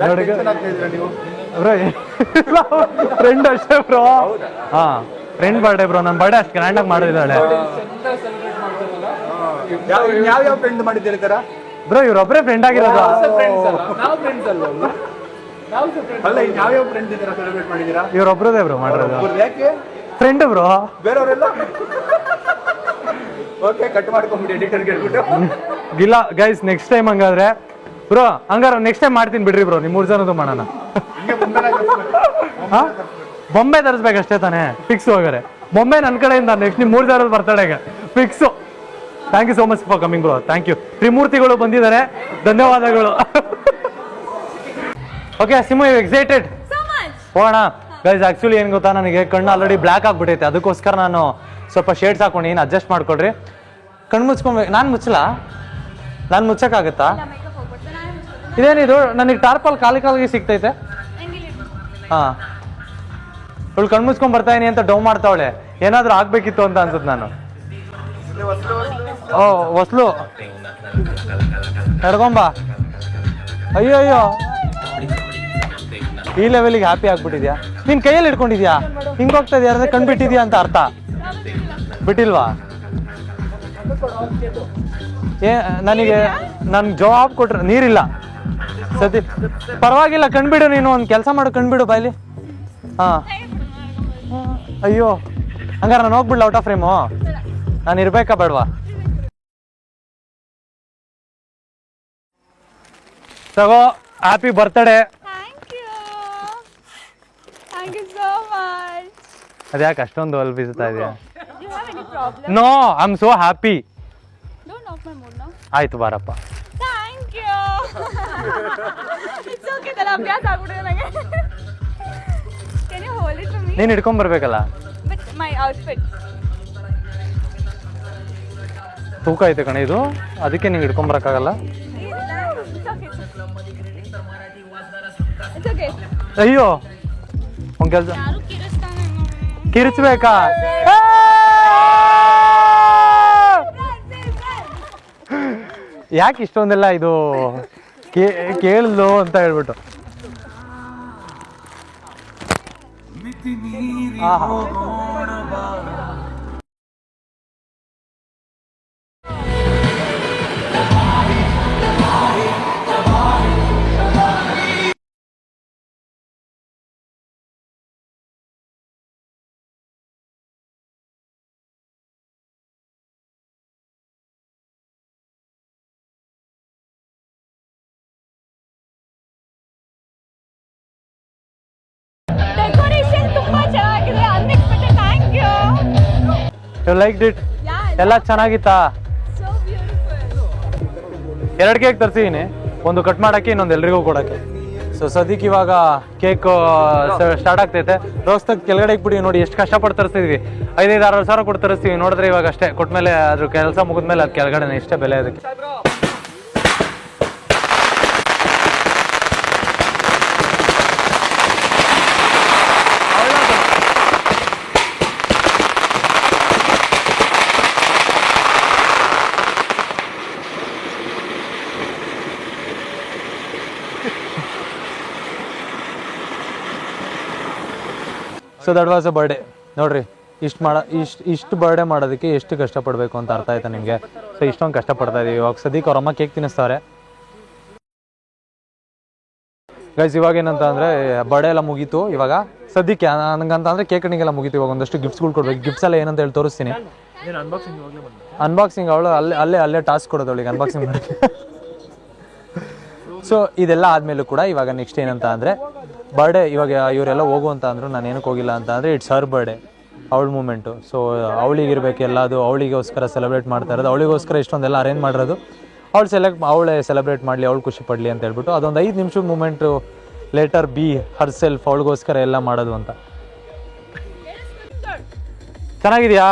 ಫ್ರೆಂಡ್ ಅಷ್ಟೇ ಬ್ರೋ. ಹಾ ಫ್ರೆಂಡ್ ಬರ್ಡೇ ಬ್ರೋ. ನನ್ನ ಬರ್ಡೇ ಅಷ್ಟು ಗ್ರ್ಯಾಂಡ್ ಆಗಿ ಮಾಡಿದ್ದಾಳೆ ಯಾವ ಫ್ರೆಂಡ್ ಮಾಡಿದ್ದೀರಿ ತರ ಬ್ರೋ. ಇವ್ರೊಬ್ಬರೇ ಫ್ರೆಂಡ್ ಆಗಿರೋದು. ಅಲ್ಲ ಯಾವ್ಯಾವ ಫ್ರೆಂಡ್ ಇದ್ದೀರಾ ಸೆಲೆಬ್ರೇಟ್ ಮಾಡಿದ್ದೀರಾ? ಇವ್ರೊಬ್ರದೇ ಬ್ರೋ ಮಾಡಿರೋದು. ಯಾಕೆ ಫ್ರೆಂಡ್ ಬ್ರೋ. ಬೇರೆಯವರೆಲ್ಲ ಓಕೆ ಕಟ್ ಮಾಡ್ಕೊಂಡ್ಬಿಡಿ ಎಡಿಟರ್ಗೆ ಹೇಳ್ಬಿಟ್ಟು. ಇಲ್ಲ ಗೈಸ್ ನೆಕ್ಸ್ಟ್ ಟೈಮ್ ಹಂಗಾದ್ರೆ ಬ್ರೋ. ಹಂಗಾರ ನೆಕ್ಸ್ಟ್ ಟೈಮ್ ಮಾಡ್ತೀನಿ ಬಿಡ್ರಿ ಬ್ರೋ. ನಿಮ್ 3 ಜನದ್ದು ಮಾಡೋಣ. ಬೊಂಬೆ ತರಿಸ್ಬೇಕಷ್ಟೇ ತಾನೇ. ಫಿಕ್ಸ್ ಹೋಗಾರೆ ಬೊಂಬೆ ನನ್ನ ಕಡೆಯಿಂದ ನೆಕ್ಸ್ಟ್ ನಿಮ್ 3 ಜನದ ಬರ್ತಡೆಗೆ fix. Thank you so much for coming bro. Thank you. ತ್ರಿಮೂರ್ತಿಗಳು ಬಂದಿದ್ದಾರೆ, ಧನ್ಯವಾದಗಳು. Okay Simu, you excited? ಹೋಗೋಣ ಗೈಸ್. ಆಕ್ಚುಲಿ ಏನು ಗೊತ್ತಾ, ನನಗೆ ಕಣ್ಣು ಆಲ್ರೆಡಿ ಬ್ಲ್ಯಾಕ್ ಆಗ್ಬಿಟ್ಟೈತೆ. ಅದಕ್ಕೋಸ್ಕರ ನಾನು ಸ್ವಲ್ಪ ಶೇಡ್ಸ್ ಹಾಕೊಂಡು ಅಡ್ಜಸ್ಟ್ ಮಾಡ್ಕೊಳ್ರಿ. ಕಣ್ಣು ಮುಚ್ಕೊಬೇಕು. ನಾನು ಮುಚ್ಚಲಾ? ನಾನು ಮುಚ್ಚಕ್ಕಾಗತ್ತಾ? ಇದೇನಿದು ನನಗೆ ಟಾರ್ಪಲ್ ಕಾಲಿಗೆ ಸಿಗ್ತೈತೆ. ಹಾ ಇವಳು ಕಣ್ಣು ಮುಚ್ಕೊಂಡ್ ಬರ್ತಾ ಇದೀನಿ ಅಂತ ಡೌ ಮಾಡ್ತಾವಳೆ. ಏನಾದ್ರೂ ಆಗ್ಬೇಕಿತ್ತು ಅಂತ ಅನ್ಸುತ್ತೆ. ನಾನು ಓ ಹೊಸ್ಲು ಎಡ್ಕೊಂಬ. ಅಯ್ಯೋ ಅಯ್ಯೋ, ಈ ಲೆವೆಲಿಗೆ ಹ್ಯಾಪಿ ಆಗ್ಬಿಟ್ಟಿದ್ಯಾ? ನಿನ್ ಕೈಯಲ್ಲಿ ಇಟ್ಕೊಂಡಿದ್ಯಾ? ಹಿಂಗ್ ಹೋಗ್ತಾ ಇದೆಯಾ ಅಂದ್ರೆ ಕಣ್ ಬಿಟ್ಟಿದ್ಯಾ ಅಂತ ಅರ್ಥ. ಬಿಟ್ಟಿಲ್ವಾ? ನನಗೆ ನನ್ ಜವಾಬ್ ಕೊಟ್ರೆ ನೀರಿಲ್ಲ ಸತಿ. ಪರವಾಗಿಲ್ಲ, ಕಣ್ಬಿಡು. ನೀನು ಒಂದು ಕೆಲಸ ಮಾಡು, ಕಣ್ಬಿಡು ಬಾಯ್ಲಿ. ಹಾ ಅಯ್ಯೋ, ಹಂಗಾರ ನಾನು ಹೋಗ್ಬಿಡ್ಲ ಔಟ್ ಆಫ್ ಫ್ರೇಮು? ನಾನು ಇರ್ಬೇಕಾ ಬೇಡವಾ? ತಗೋ, ಹ್ಯಾಪಿ ಬರ್ತ್ಡೇ. ಅದ್ಯಾಕೆ ಅಷ್ಟೊಂದು ಅಲ್ಬಿಸ್ತಾ ಇದೆಯಾ? No, I am so happy. ಆಯ್ತು ಬಾರಪ್ಪ. ನೀನ್ ಹಿಡ್ಕೊಂಡ್ ಬರ್ಬೇಕಲ್ಲ. ತೂಕ ಐತೆ ಕಣ ಇದು, ಅದಕ್ಕೆ ನೀನ್ ಹಿಡ್ಕೊಂಡ್ ಬರಕ್ಕಾಗಲ್ಲ. ಅಯ್ಯೋ, ಒಂದ್ ಕೆಲ್ಸ ಕಿರಿಚ್ಬೇಕಾ? ಯಾಕೆ ಇಷ್ಟೊಂದೆಲ್ಲ ಇದು ಕೇಳಿದ್ಲು ಅಂತ ಹೇಳ್ಬಿಟ್ಟು. You liked it? ಎಲ್ಲ ಚೆನ್ನಾಗಿತ್ತಾ? 2 ಕೇಕ್ ತರ್ಸಿದೀನಿ, ಒಂದು ಕಟ್ ಮಾಡಕ್ಕೆ, ಇನ್ನೊಂದು ಎಲ್ರಿಗೂ ಕೊಡಕ್ಕೆ. ಸೊ ಸದ್ಯಕ್ಕೆ ಇವಾಗ ಕೇಕ್ ಸ್ಟಾರ್ಟ್ ಆಗ್ತೈತೆ. ರೋಸ್ ತಗ್ ಕೆಳಗಡೆ ಇಕ್ಬಿಡಿ. ನೋಡಿ ಎಷ್ಟು ಕಷ್ಟಪಟ್ಟು ತರಿಸ್ತಿದ್ವಿ. 5,000-6,000 ಸಾವಿರ ಕೊಟ್ಟು ತರಿಸ್ತೀವಿ. ನೋಡಿದ್ರೆ ಇವಾಗ ಅಷ್ಟೇ ಕೊಟ್ಮೇಲೆ ಅದ್ರ ಕೆಲಸ ಮುಗಿದ್ಮೇಲೆ ಅದು ಕೆಳಗಡೆ ಇಷ್ಟೇ ಬೆಲೆ ಅದಕ್ಕೆ. So that was a birthday. ನೋಡ್ರಿ, ಇಷ್ಟು ಬರ್ಡೇ ಮಾಡೋದಕ್ಕೆ ಎಷ್ಟು ಕಷ್ಟಪಡಬೇಕು ಅಂತ ಅರ್ಥ ಆಯ್ತಾ ನಿಮಗೆ? ಸೊ ಇಷ್ಟೊಂದು ಕಷ್ಟಪಡ್ತಾ ಇದೀವಿ. ಇವಾಗ ಸದ್ಯಕ್ಕೆ ಅವ್ರಮ್ಮ ಕೇಕ್ ತಿನ್ನಿಸ್ತಾರೆ ಗೈಸ್. ಇವಾಗ ಏನಂತ ಅಂದರೆ ಬರ್ಡೇ ಎಲ್ಲ ಮುಗೀತು. ಇವಾಗ ಸದ್ಯಕ್ಕೆ ನನಗಂತ ಅಂದರೆ ಕೇಕ್ ಕಟಿಂಗ್ ಮುಗೀತು. ಇವಾಗ ಒಂದಷ್ಟು ಗಿಫ್ಟ್ಸ್ಗಳು ಕೊಡ್ಬೇಕು. ಗಿಫ್ಟ್ಸ್ ಎಲ್ಲ ಏನಂತ ಹೇಳಿ ತೋರಿಸ್ತೀನಿ. ಅನ್ಬಾಕ್ಸಿಂಗ್ ಅವಳು ಅಲ್ಲೇ ಟಾಸ್ಕ್ ಕೊಡೋದು ಅವಳಿಗೆ ಅನ್ಬಾಕ್ಸಿಂಗ್ ಮಾಡಿ. ಸೊ ಇದೆಲ್ಲ ಆದಮೇಲೂ ಕೂಡ ಇವಾಗ ನೆಕ್ಸ್ಟ್ ಏನಂತ ಅಂದರೆ ಬರ್ಡೇ. ಇವಾಗ ಇವರೆಲ್ಲ ಹೋಗು ಅಂತ ಅಂದರು. ನಾನು ಏನಕ್ಕೆ ಹೋಗಿಲ್ಲ ಅಂತ ಅಂದರೆ ಇಟ್ಸ್ ಹರ್ ಬರ್ಡೇ, ಅವಳ ಮೂಮೆಂಟು. ಸೊ ಅವಳಿಗಿರ್ಬೇಕು ಎಲ್ಲದು. ಅವಳಿಗೋಸ್ಕರ ಸೆಲೆಬ್ರೇಟ್ ಮಾಡ್ತಾ ಇರೋದು, ಅವಳಿಗೋಸ್ಕರ ಇಷ್ಟೊಂದೆಲ್ಲ ಅರೇಂಜ್ ಮಾಡಿರೋದು. ಅವಳೇ ಸೆಲೆಬ್ರೇಟ್ ಮಾಡಲಿ, ಅವಳು ಖುಷಿ ಪಡಲಿ ಅಂತ ಹೇಳ್ಬಿಟ್ಟು ಅದೊಂದು 5 ನಿಮಿಷದ moment. Let her be herself, ಅವಳಿಗೋಸ್ಕರ ಎಲ್ಲ ಮಾಡೋದು ಅಂತ. ಚೆನ್ನಾಗಿದೆಯಾ?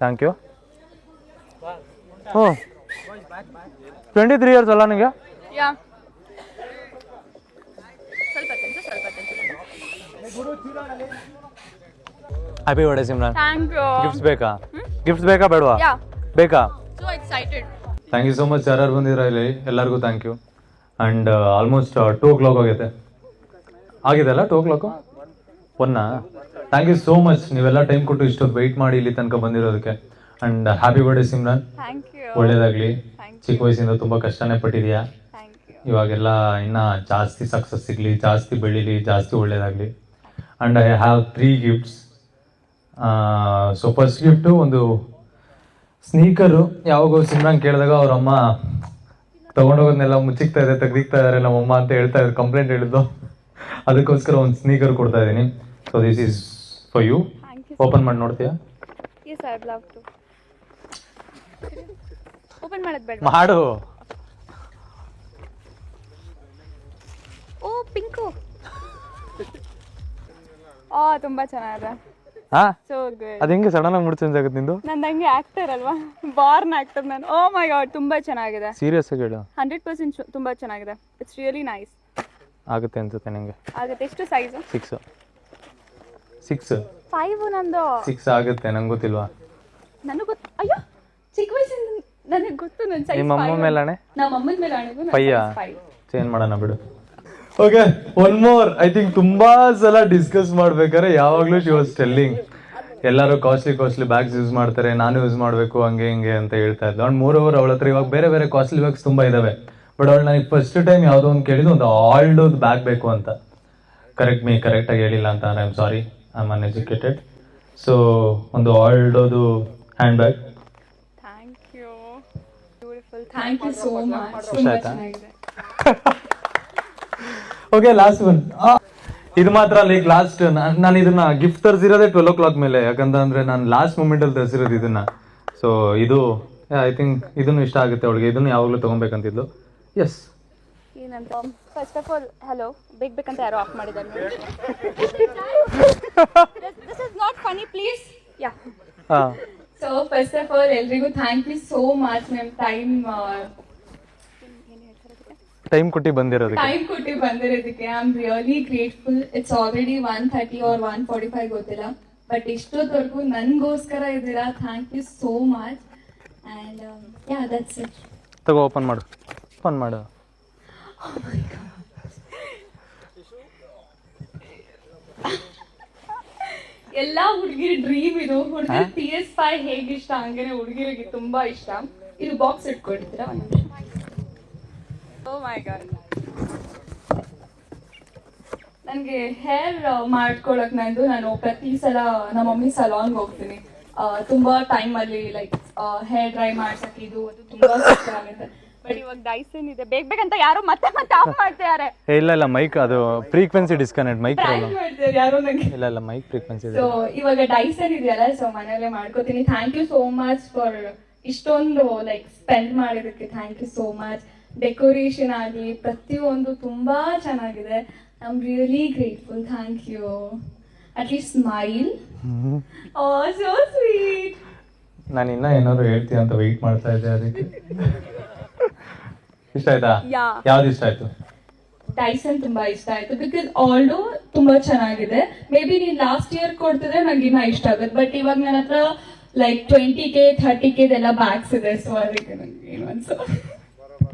Thank you. ಹ್ಞೂ 23 ಇಯರ್ಸ್ ಅಲ್ಲ ನನಗೆ. ಯಾ ಸ್ವಲ್ಪ happy birthday Simran. Thank you. Gifts ಬೇಕಾ ಬೇಡವಾ? ಯಾ ಬೇಕಾ? So excited. Thank you so much. ಯಾರು ಬಂದಿರ ಇಲ್ಲಿ ಎಲ್ಲರಿಗೂ thank you. And almost 2 o'clock ಆಗೈತೆ. ಆಗಿದೆ ಅಲ್ಲ 2 o'clock? 1 thank you so much. ನೀವೆಲ್ಲ ಟೈಮ್ ಕೊಟ್ಟು ಇಷ್ಟೊತ್ತು ವೆಯ್ಟ್ ಮಾಡಿ ಇಲ್ಲಿ ತನಕ ಬಂದಿರೋದಕ್ಕೆ. And happy birthday Simran. Thank you. ಒಳ್ಳೇದಾಗಲಿ. ಚಿಕ್ಕ ವಯಸ್ಸಿಂದ ತುಂಬ ಕಷ್ಟನೇ ಪಟ್ಟಿದೆಯಾ. Thank you. ಇವಾಗೆಲ್ಲ ಇನ್ನೂ ಜಾಸ್ತಿ ಸಕ್ಸಸ್ ಸಿಗಲಿ, ಜಾಸ್ತಿ ಬೆಳೀಲಿ, ಜಾಸ್ತಿ ಒಳ್ಳೇದಾಗಲಿ. And I have 3 gifts. So first gift ಒಂದು ಸ್ನೀಕರು. ಯಾವಾಗೂ ಸಿಮ್ರಾನ್ ಕೇಳಿದಾಗ ಅವ್ರ ಅಮ್ಮ ತೊಗೊಂಡೋಗೋದನ್ನೆಲ್ಲ ಮುಚ್ಚಿಕ್ತಾ ಇದೆ, ತೆಗ್ದಿಕ್ತಾ ಇದ್ದಾರೆ ನಮ್ಮಮ್ಮ ಅಂತ ಹೇಳ್ತಾ ಇದ್ದಾರೆ, ಕಂಪ್ಲೇಂಟ್ ಹೇಳಿದ್ದು. ಅದಕ್ಕೋಸ್ಕರ ಒಂದು ಸ್ನೀಕರ್ ಕೊಡ್ತಾ ಇದ್ದೀನಿ. So this is for you. Open ಮಾಡಿ ನೋಡ್ತೀಯಾ? Yes I would love to. Open ಮಾಡೋದು ಬೇಡ. ಮಾಡು. ಓ ಪಿಂಕು. ಓ ತುಂಬಾ ಚೆನ್ನಾಗಿದೆ. ಹಾ ಸೋ ಗುಡ್. ಅದು ಹೆಂಗೆ ಸಡನ್ ಆಗಿ ಮೂಡ್ ಚೇಂಜ್ ಆಗುತ್ತೆ ನಿಂದು? ನಾನು ಹಂಗೆ ಆಕ್ಟರ್ ಅಲ್ವಾ, ಬಾರ್ನ್ ಆಕ್ಟರ್ ನಾನು. ಓ ಮೈ ಗಾಡ್ ತುಂಬಾ ಚೆನ್ನಾಗಿದೆ. ಸೀರಿಯಸ್ ಆಗಿ ಹೇಳು. 100% ತುಂಬಾ ಚೆನ್ನಾಗಿದೆ. It's really nice. ಆಗುತ್ತೆ ಅನ್ಸುತ್ತೆ ನಿಂಗೆ. ಆಗುತ್ತೆ. ಎಷ್ಟು ಸೈಜ್? 6 5 ನಂದು. 6 ಆಗುತ್ತೆ. ನಂಗೆ ಗೊತ್ತಿಲ್ವಾ? ನನಗೆ ಗೊತ್ತು. ಅಯ್ಯೋ ಚಿಕ್ಕ ವಯಸ್ಸಿಂದ ನನಗೆ ಗೊತ್ತು ನನ್ನ ಸೈಜ್. ನಿಮ್ಮ ಅಮ್ಮ ಮೇಲೆ ಆಣೆ? ನಮ್ಮ ಅಮ್ಮನ ಮೇಲೆ ಆಣೆಗೂ ಪಯ್ಯ 5. ಚೇಂಜ್ ಮಾಡೋಣ ಬಿಡು. Okay one more. I think ತುಂಬಾ ಸಲ ಡಿಸ್ಕಸ್ ಮಾಡ್ಬೇಕಾದ್ರೆ ಯಾವಾಗಲೂ ಶಿ ವಾಸ್ ಟೆಲ್ಲಿಂಗ್ ಎಲ್ಲರೂ ಕಾಸ್ಟ್ಲಿ ಬ್ಯಾಗ್ಸ್ ಯೂಸ್ ಮಾಡ್ತಾರೆ, ನಾನು ಯೂಸ್ ಮಾಡಬೇಕು ಹಂಗೆ ಹಿಂಗೆ ಅಂತ ಹೇಳ್ತಾ ಇದ್ಲು. ಆ್ಯಂಡ್ ಮೋರ್ ಓವರ್ ಅವಳ ಹತ್ರ ಇವಾಗ ಬೇರೆ ಕಾಸ್ಟ್ಲಿ ಬ್ಯಾಗ್ಸ್ ತುಂಬ ಇದಾವೆ. ಬಟ್ ಅವಳು ನನಗೆ ಫಸ್ಟ್ ಟೈಮ್ ಯಾವುದೋ ಒಂದು ಕೇಳಿದ್ದು ಒಂದು ಆಲ್ಡೋದು ಬ್ಯಾಗ್ ಬೇಕು ಅಂತ. ಕರೆಕ್ಟಾಗಿ ಹೇಳಿಲ್ಲ ಅಂತ I am sorry, I am uneducated. So ಒಂದು ಆಲ್ಡೋದು hand bag. Thank you. Beautiful. Thank you so much. ಖುಷಿ ಆಯ್ತಾ? Okay last one. ಇದು ಮಾತ್ರ ಲೈಕ್ ಲಾಸ್ಟ್ ನಾನು ಇದನ್ನ ಗಿಫ್ಟ್ ತರಿಸಿರೋದೇ 12 o'clock ಮೇಲೆ. ಯಾಕಂತಂದ್ರೆ ನಾನು ಲಾಸ್ಟ್ ಮೂಮೆಂಟಲ್ಲಿ ತರಿಸಿರೋದು ಇದನ್ನ. ಸೊ ಇದು ಐ ಥಿಂಕ್ ಇದನ್ನು ಇಷ್ಟ ಆಗುತ್ತೆ ಅವಳಿಗೆ. ಇದನ್ನು ಯಾವಾಗಲೂ ತೊಗೊಬೇಕಂತಿದ್ದು. ಎಸ್ ಏನಂತ ಫಸ್ಟ್ ಆಫ್ ಆಲ್ ಹಲೋ ಬೇಕಂತ ಯಾರೋ ಆಫ್ ಮಾಡಿದ್ದಾರೆ. This is not funny please. Yeah ಹಾಂ. ಸೊ ಫಸ್ಟ್ ಆಫ್ ಆಲ್ ಎಲ್ರಿಗೂ ಥ್ಯಾಂಕ್ ಯು ಸೋ ಮಚ್. ನಿಮ್ಮ ಟೈಮ್ ಕೊಟ್ಟು ಬಂದಿರೋದಕ್ಕೆ I am really grateful. It's already 1:30 or 1:45 ಗೊತ್ತಿಲ್ಲ, ಬಟ್ ಇಷ್ಟೊತ್ತವರೆಗೂ ನನಗೋಸ್ಕರ ಇದ್ದೀರಾ. Thank you so much. And yeah that's it. ತಗೋ ಓಪನ್ ಮಾಡು. ಎಲ್ಲಾ ಹುಡುಗಿರ ಡ್ರೀಮ್ ಇದು. ಹುಡುಗಿರ್ PS5 ಹೇಗೆ ಇಷ್ಟ ಹಂಗೇನೆ ಹುಡುಗಿರಿಗೆ ತುಂಬಾ ಇಷ್ಟ. ಇದು ಬಾಕ್ಸ್ ಇಟ್ಕೊಡ್ತೀರಾ? ಒಂದು ನಿಮಿಷ. ಓ ಮೈ ಗಾಡ್. ನನಗೆ ಹೇರ್ ಮಾಡ್ಕೊಳಕ್ ನಾನು ಪ್ರತಿ ಸಲ ನಮ್ಮ ಮಮ್ಮಿ ಸಲೂನ್ಗೆ ಹೋಗ್ತೀನಿ. ತುಂಬಾ ಟೈಮ್ ಅಲ್ಲಿ ಲೈಕ್ ಹೇರ್ ಡ್ರೈ ಮಾಡ್ಸಕ್ಕೆ ಇದು ಅದು ತುಂಬಾ ಕಷ್ಟ ಆಗುತ್ತೆ. ಬಟ್ ಇವಾಗ ಡೈಸನ್ ಇದೆ. ಬೇಕಂತ ಯಾರು ಮತ್ತೆ ಆಫ್ ಮಾಡ್ತಿದ್ದಾರೆ. ಇಲ್ಲ ಮೈಕ್ ಅದು ಫ್ರೀಕ್ವೆನ್ಸಿ ಡಿಸ್ಕನೆಕ್ಟ್ ಮೈಕ್ ಮಾಡ್ತಿದ್ದಾರೆ ಯಾರು ನಂಗೆ. ಇಲ್ಲ ಮೈಕ್ ಫ್ರೀಕ್ವೆನ್ಸಿ ಇದೆ. ಸೊ ಇವಾಗ ಡೈಸನ್ ಇದೆಯಲ್ಲ, ಸೊ ಮನೆಯಲ್ಲೇ ಮಾಡ್ಕೋತೀನಿ. Thank you so much for ಇಷ್ಟೊಂದು ಲೈಕ್ ಸ್ಪೆಂಡ್ ಮಾಡಿದಕ್ಕೆ. Thank you so much. Decoration ಆಗಲಿ ಪ್ರತಿಯೊಂದು ತುಂಬಾ ಚೆನ್ನಾಗಿದೆ. I am really grateful. Thank you. At least smile. Oh so sweet. ನಾನು ಇನ್ನ ಏನಾದ್ರು ಹೇಳ್ತೀನಿ ಅಂತ ವೆಯ್ಟ್ ಮಾಡ್ತಾ ಇದ್ದೆ. ಅದಕ್ಕೆ ಇಷ್ಟ ಆಯ್ತಾ? ಯಾವ್ದು ಇಷ್ಟ ಆಯ್ತು? ಡೈಸನ್ ತುಂಬಾ ಇಷ್ಟ ಆಯ್ತು. ಬಿಕಾಸ್ ಆಲ್ಡೋ ತುಂಬಾ ಚೆನ್ನಾಗಿದೆ. ಮೇ ಬಿ ನೀನ್ ಲಾಸ್ಟ್ ಇಯರ್ ಕೊಡ್ತಿದ್ರೆ ನಂಗೆ ಇನ್ನ ಇಷ್ಟ ಆಗುತ್ತೆ. ಬಟ್ ಇವಾಗ ನನ್ನ ಹತ್ರ ಲೈಕ್ 20K 30K ಎಲ್ಲ ಬ್ಯಾಗ್ಸ್ ಇದೆ. ಸೊ ಅದಕ್ಕೆ ನಂಗೆ ಏನು ಅನ್ಸೋ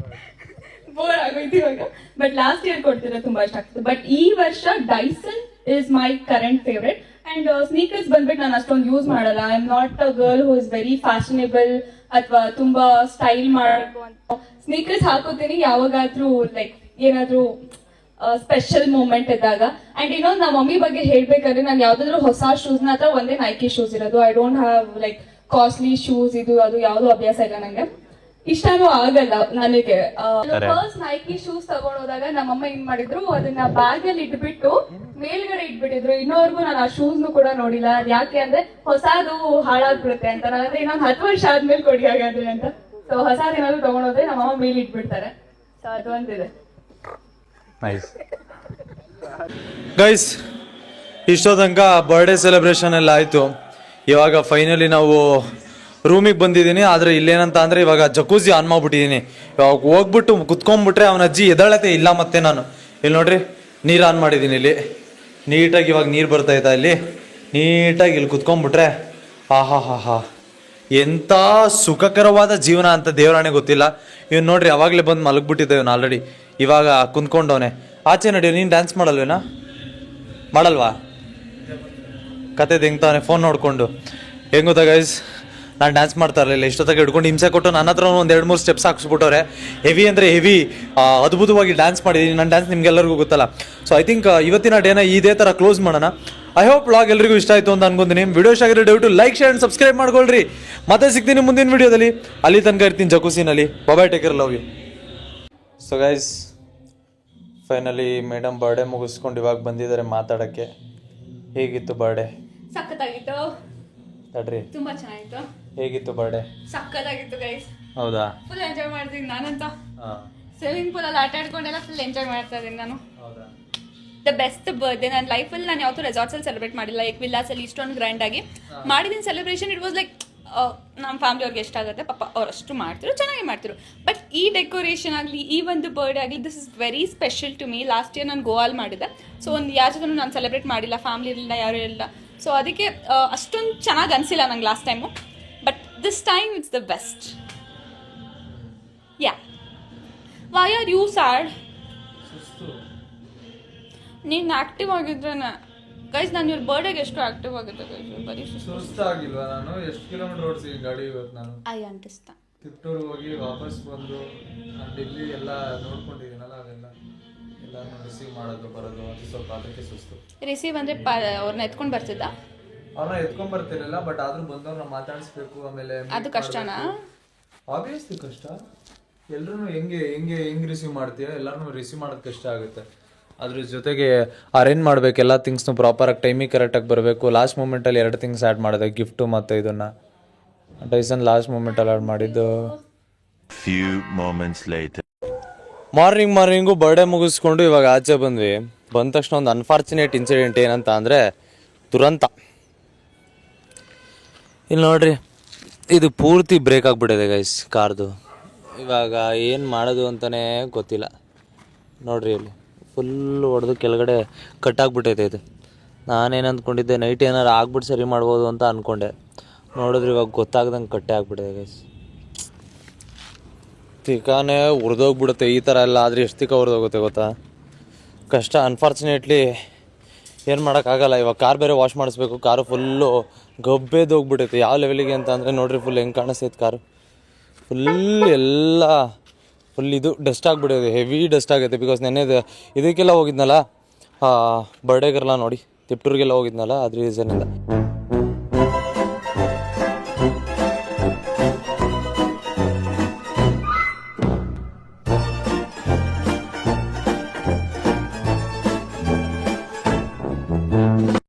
ಬೋರ್ ಆಗೋಯ್ತು ಇವಾಗ. ಬಟ್ ಲಾಸ್ಟ್ ಇಯರ್ ಕೊಡ್ತಿದ್ರೆ ತುಂಬಾ ಇಷ್ಟ ಆಗ್ತದೆ. ಬಟ್ ಈ ವರ್ಷ Dyson is my current favourite. And sneakers ಬಂದ್ಬಿಟ್ಟು ನಾನು ಅಷ್ಟೊಂದು ಯೂಸ್ ಮಾಡಲ್ಲ. I am not a girl who is very fashionable ಅಥವಾ ತುಂಬಾ ಸ್ಟೈಲ್ ಮಾಡಬೇಕು ಅಂತ. ಸ್ನೀಕರ್ಸ್ ಹಾಕೋತೀನಿ ಯಾವಾಗಾದ್ರೂ ಲೈಕ್ ಏನಾದ್ರೂ ಸ್ಪೆಷಲ್ ಮೂಮೆಂಟ್ ಇದ್ದಾಗ. ಅಂಡ್ ಇನ್ನೊಂದು ನಮ್ಮ ಮಮ್ಮಿ ಬಗ್ಗೆ ಹೇಳ್ಬೇಕಂದ್ರೆ ನಾನು ಯಾವ್ದಾದ್ರು ಹೊಸ ಶೂಸ್ ನ ಹತ್ರ ಒಂದೇ ನೈಕಿ ಶೂಸ್ ಇರೋದು. I don't have like costly shoes ಇದು ಅದು ಯಾವ್ದು ಅಭ್ಯಾಸ ಇಲ್ಲ ನಂಗೆ. ಇಷ್ಟನೂ ಆಗಲ್ಲ ನನಗೆ. ಫಸ್ಟ್ ನೈಕಿ ಶೂಸ್ ತಗೊಂಡೋದಾಗ ನಮ್ಮಮ್ಮ ಏನ್ ಮಾಡಿದ್ರು, ಅದನ್ನ ಬ್ಯಾಗ್ ಅಲ್ಲಿ ಇಟ್ಬಿಟ್ಟು ಮೇಲ್ಗಡೆ ಇಟ್ಬಿಟ್ಟಿದ್ರು. ಇನ್ನೋರ್ಗು ನಾನು ಆ ಶೂಸ್ ಕೂಡ ನೋಡಿಲ್ಲ. ಯಾಕೆ ಅಂದ್ರೆ ಹೊಸದು ಹಾಳಾಗ್ಬಿಡುತ್ತೆ ಅಂತ. ನಾನಂದ್ರೆ ಇನ್ನೊಂದು 10 ವರ್ಷ ಆದ್ಮೇಲೆ ಕೊಡಿ ಹಾಗಾದ್ರೆ ಅಂತ. ಸೊ ಹೊಸದೇನಾದ್ರು ತಗೊಂಡೋದ್ರೆ ನಮ್ಮಮ್ಮ ಮೇಲ್ ಇಟ್ಬಿಡ್ತಾರೆ. ಸೊ ಅದು ಒಂದಿದೆ. Nice guys. ಇಷ್ಟೋ ತನಕ ಬರ್ಡೇ ಸೆಲೆಬ್ರೇಷನ್ ಎಲ್ಲ ಆಯಿತು. ಇವಾಗ ಫೈನಲಿ ನಾವು ರೂಮಿಗೆ ಬಂದಿದ್ದೀನಿ. ಆದರೆ ಇಲ್ಲೇನಂತ ಅಂದರೆ ಇವಾಗ ಜಕೂಸಿ ಆನ್ ಮಾಡ್ಬಿಟ್ಟಿದ್ದೀನಿ. ಇವಾಗ ಹೋಗ್ಬಿಟ್ಟು ಕುತ್ಕೊಂಡ್ಬಿಟ್ರೆ ಅವನ ಅಜ್ಜಿ ಎದಳತೆ ಇಲ್ಲ. ಮತ್ತೆ ನಾನು ಇಲ್ಲಿ ನೋಡ್ರಿ ನೀರು ಆನ್ ಮಾಡಿದ್ದೀನಿ. ಇಲ್ಲಿ ನೀಟಾಗಿ ಇವಾಗ ನೀರು ಬರ್ತಾಯ್ತಾ ಇಲ್ಲಿ ನೀಟಾಗಿ ಇಲ್ಲಿ ಕುತ್ಕೊಂಡ್ಬಿಟ್ರೆ ಹಾ ಎಂಥ ಸುಖಕರವಾದ ಜೀವನ ಅಂತ ದೇವರಾಣೆ ಗೊತ್ತಿಲ್ಲ. ಇವ್ನು ನೋಡ್ರಿ ಅವಾಗಲೇ ಬಂದು ಮಲಗ್ಬಿಟ್ಟಿದ್ದೆ ಇವನು ಆಲ್ರೆಡಿ. ಇವಾಗ ಕುಂತ್ಕೊಂಡವನೆ. ಆಚೆ ನಡಿ. ನೀನು ಡ್ಯಾನ್ಸ್ ಮಾಡಲ್ವೇನಾ? ಮಾಡಲ್ವಾ? ಕತೆ ತೆಗ್ತಾವನೆ ಫೋನ್ ನೋಡಿಕೊಂಡು. ಹೆಂಗೆ ಗೊತ್ತಾ ಗೈಸ್, ನಾನು ಡ್ಯಾನ್ಸ್ ಮಾಡ್ತಾ ಇರಲಿಲ್ಲ. ಇಷ್ಟೊತ್ತಾಗ ಹಿಡ್ಕೊಂಡು ಹಿಂಸೆ ಕೊಟ್ಟು ನನ್ನ ಹತ್ರ ಒಂದು 2-3 ಸ್ಟೆಪ್ಸ್ ಹಾಕ್ಸ್ಬಿಟ್ಟವ್ರೆ. ಹೆವಿ ಅಂದರೆ ಹೆವಿ ಅದ್ಭುತವಾಗಿ ಡ್ಯಾನ್ಸ್ ಮಾಡಿದ್ದೀನಿ. ನನ್ನ ಡ್ಯಾನ್ಸ್ ನಿಮ್ಗೆಲ್ಲರಿಗೂ ಗೊತ್ತಲ್ಲ. ಸೊ ಐ ಥಿಂಕ್ ಇವತ್ತಿನ ಡೇನ ಇದೇ ಥರ ಕ್ಲೋಸ್ ಮಾಡೋಣ. ಐ ಹೋಪ್ ವ್ಲಾಗ್ ಎಲ್ರಿಗೂ ಇಷ್ಟ ಆಯಿತು ಅಂತ ಅನ್ಕೊಂತೀನಿ. ವಿಡಿಯೋ ಇಷ್ಟ ಆಗಿರೋ ದಯವಿಟ್ಟು ಲೈಕ್ ಶೇರ್ ಆ್ಯಂಡ್ ಸಬ್ಸ್ಕ್ರೈಬ್ ಮಾಡ್ಕೊಳ್ರಿ. ಮತ್ತೆ ಸಿಗ್ತೀನಿ ಮುಂದಿನ ವಿಡಿಯೋದಲ್ಲಿ. ಅಲ್ಲಿ ತನಕ ಇರ್ತೀನಿ ಜಕೂಸಿನಲ್ಲಿ. Bye, take care, love you. So guys, finally madam birthday ಮುಗಿಸ್ಕೊಂಡು ಇವಾಗ ಬಂದಿದ್ದಾರೆ ಮಾತಾಡೋಕ್ಕೆ. ಹೇಗಿತ್ತು ಬರ್ಡೇ? ಸಖತ್ತಾಗಿತ್ತು. ತಡ್ರಿ, ತುಂಬಾ ಚೆನ್ನಾಗಿತ್ತು. ಹೇಗಿತ್ತು ಬರ್ಡೇ? ಸಖತ್ತಾಗಿತ್ತು ಗೈಸ್. ಹೌದಾ? ಫುಲ್ ಎಂಜಾಯ್ ಮಾಡ್ತೀನಿ ನಾನಂತ. ಹಾಂ, ಸ್ವಿಮ್ಮಿಂಗ್ ಪೂಲಲ್ಲಿ ಆಟ ಆಡ್ಕೊಂಡೆಲ್ಲ ಫುಲ್ ಎಂಜಾಯ್ ಮಾಡ್ತಾ ಇದ್ದೀನಿ ನಾನು. ಹೌದಾ? ದ ಬೆಸ್ಟ್ ಬರ್ಡೇ ನನ್ನ ಲೈಫಲ್ಲಿ ನಾನು ಯಾವತ್ತೂ ರೆಸಾರ್ಟ್ಸಲ್ಲಿ ಸೆಲೆಬ್ರೇಟ್ ಮಾಡಿಲ್ಲ. ಲೈಕ್ ವಿಲ್ಲಾಸಲ್ಲಿ ಇಷ್ಟೊಂದು ಗ್ರ್ಯಾಂಡಾಗಿ ಮಾಡಿದ್ದೀನಿ ಸೆಲೆಬ್ರೇಷನ್. ಇಟ್ ವಾಸ್ ಲೈಕ್ ನಮ್ಮ ಫ್ಯಾಮಿಲಿ ಅವ್ರಿಗೆ ಎಷ್ಟಾಗುತ್ತೆ ಪಾಪ ಅವರಷ್ಟು ಮಾಡ್ತಿರು, ಚೆನ್ನಾಗಿ ಮಾಡ್ತಿರು. ಬಟ್ ಈ ಡೆಕೋರೇಷನ್ ಆಗಲಿ, ಈ ಒಂದು ಬರ್ಡೇ ಆಗಲಿ, this is very special to me. Last year ನಾನು ಗೋವಾಲ್ ಮಾಡಿದ್ದೆ. ಸೊ ಒಂದು ಯಾರ ಜೊತೆ ನಾನು ಸೆಲೆಬ್ರೇಟ್ ಮಾಡಿಲ್ಲ, ಫ್ಯಾಮಿಲಿ ಇರಲಿಲ್ಲ, ಯಾರೂ ಇರಲಿಲ್ಲ. ಸೊ ಅದಕ್ಕೆ ಅಷ್ಟೊಂದು ಚೆನ್ನಾಗಿ ಅನಿಸಿಲ್ಲ ನಂಗೆ last time. But this time it's the best. Yeah, why are you sad? ನೀನು ಆ್ಯಕ್ಟಿವ್ ಆಗಿದ್ರೇನೆ ಗೈಸ್. ನಾನು ಇವ್ರ ಬರ್ಡೇಗೆ ಎಷ್ಟು ಆ್ಯಕ್ಟಿವ್ ಆಗಿದ್ದೆ ಗೈಸ್. ಬರೀ ಸುಸ್ತಾಗಿಲ್ವಾ? ನಾನು ಎಷ್ಟು ಕಿಲೋಮೀಟರ್ ಓಡಿಸಿದ್ದೀನಿ ಗಾಡಿ ಇವತ್ತು. ನಾನು ಐ ಅಂಡರ್ಸ್ಟ್ಯಾಂಡ್. ತಿಪ್ಟೂರ್ಗೆ ಹೋಗಿ ವಾಪಸ್ ಬಂದು ನಾನು ಡೆಲ್ಲಿ ಎಲ್ಲ ನೋಡ್ಕೊಂಡಿದ್ದೀನಲ್ಲ, ಎಲ್ಲನೂ ರಿಸೀವ್ ಮಾಡೋದು ಬರೋದು ಅದು ಸ್ವಲ್ಪ ಅದಕ್ಕೆ ಸುಸ್ತು. ರಿಸೀವ್ ಅಂದರೆ ಅವ್ರನ್ನ ಎತ್ಕೊಂಡು ಬರ್ತಿದ್ದ? ಅವ್ರನ್ನ ಎತ್ಕೊಂಡ್ ಬರ್ತಿರಲಿಲ್ಲ, ಬಟ್ ಆದ್ರೂ ಬಂದವ್ರನ್ನ ಮಾತಾಡಿಸ್ಬೇಕು. ಆಮೇಲೆ ಅದು ಕಷ್ಟನಾ? ಆಬ್ವಿಯಸ್ಲಿ ಕಷ್ಟ. ಎಲ್ಲರೂ ಹೆಂಗೆ ರಿಸೀವ್ ಮಾಡ್ತೀಯ? ಎಲ್ಲರೂ ರಿಸೀವ್ ಮಾಡೋದು ಕಷ್ಟ ಆಗುತ್ತೆ. ಅದ್ರ ಜೊತೆಗೆ ಅರೇಂಜ್ ಮಾಡಬೇಕು ಎಲ್ಲ ಥಿಂಗ್ಸ್ನು ಪ್ರಾಪರಾಗಿ ಟೈಮಿಗೆ ಕರೆಕ್ಟಾಗಿ ಬರಬೇಕು. ಲಾಸ್ಟ್ ಮೂಮೆಂಟಲ್ಲಿ 2 ಥಿಂಗ್ಸ್ ಆ್ಯಡ್ ಮಾಡಿದೆ, ಗಿಫ್ಟು ಮತ್ತು ಇದನ್ನು. ಡೈಸನ್ ಲಾಸ್ಟ್ ಮೂಮೆಂಟಲ್ಲಿ ಆ್ಯಡ್ ಮಾಡಿದ್ದು. Few moments later. Morning birthday ಮುಗಿಸ್ಕೊಂಡು ಇವಾಗ ಆಚೆ ಬಂದ್ವಿ. ಬಂದ ತಕ್ಷಣ ಒಂದು ಅನ್ಫಾರ್ಚುನೇಟ್ ಇನ್ಸಿಡೆಂಟ್ ಏನಂತ ಅಂದರೆ ದುರಂತ. ಇಲ್ಲಿ ನೋಡ್ರಿ, ಇದು ಪೂರ್ತಿ ಬ್ರೇಕ್ ಆಗಿಬಿಟ್ಟಿದೆ ಗೈಸ್ ಕಾರ್ದು. ಇವಾಗ ಏನು ಮಾಡೋದು ಅಂತಲೇ ಗೊತ್ತಿಲ್ಲ. ನೋಡ್ರಿ, ಇಲ್ಲಿ ಫುಲ್ ಹೊಡೆದು ಕೆಳಗಡೆ ಕಟ್ಟಾಗ್ಬಿಟ್ಟೈತೆ ಇದು. ನಾನೇನು ಅಂದ್ಕೊಂಡಿದ್ದೆ ನೈಟ್ ಏನಾರು ಆಗ್ಬಿಟ್ಟು ಸರಿ ಮಾಡ್ಬೋದು ಅಂತ ಅಂದ್ಕೊಂಡೆ. ನೋಡಿದ್ರೆ ಇವಾಗ ಗೊತ್ತಾಗ್ದಂಗೆ ಕಟ್ಟೆ ಆಗ್ಬಿಟ್ಟಿದೆ ಗೈಸ್. ತಿಕ್ಕಾನೇ ಉರಿದೋಗ್ಬಿಡುತ್ತೆ ಈ ಥರ ಎಲ್ಲ ಆದರೆ. ಎಷ್ಟು ತಿಕ್ಕ ಉರಿದೋಗುತ್ತೆ ಗೊತ್ತಾ? ಕಷ್ಟ. ಅನ್ಫಾರ್ಚುನೇಟ್ಲಿ ಏನು ಮಾಡೋಕ್ಕಾಗಲ್ಲ. ಇವಾಗ ಕಾರ್ ಬೇರೆ ವಾಶ್ ಮಾಡಿಸ್ಬೇಕು. ಕಾರು ಫುಲ್ಲು ಗಬ್ಬೆದೋಗ್ಬಿಟ್ಟೈತೆ. ಯಾವ ಲೆವೆಲಿಗೆ ಅಂತ ಅಂದರೆ ನೋಡ್ರಿ, ಫುಲ್ ಹೆಂಗೆ ಕಾಣಿಸ್ತೈತೆ ಕಾರು. ಫುಲ್ ಎಲ್ಲ ಫುಲ್ ಇದು ಡಸ್ಟ್ ಆಗಿಬಿಟ್ಟಿದೆ, ಹೆವಿ ಡಸ್ಟ್ ಆಗುತ್ತೆ. ಬಿಕಾಸ್ ನೆನ್ನೆ ಇದಕ್ಕೆಲ್ಲ ಹೋಗಿದ್ನಲ್ಲ ಬರ್ಡೇಗೆಲ್ಲ ನೋಡಿ, ತಿಪ್ಟೂರಿಗೆಲ್ಲ ಹೋಗಿದ್ನಲ್ಲ, ಅದ್ರ ರೀಸನಿಂದ.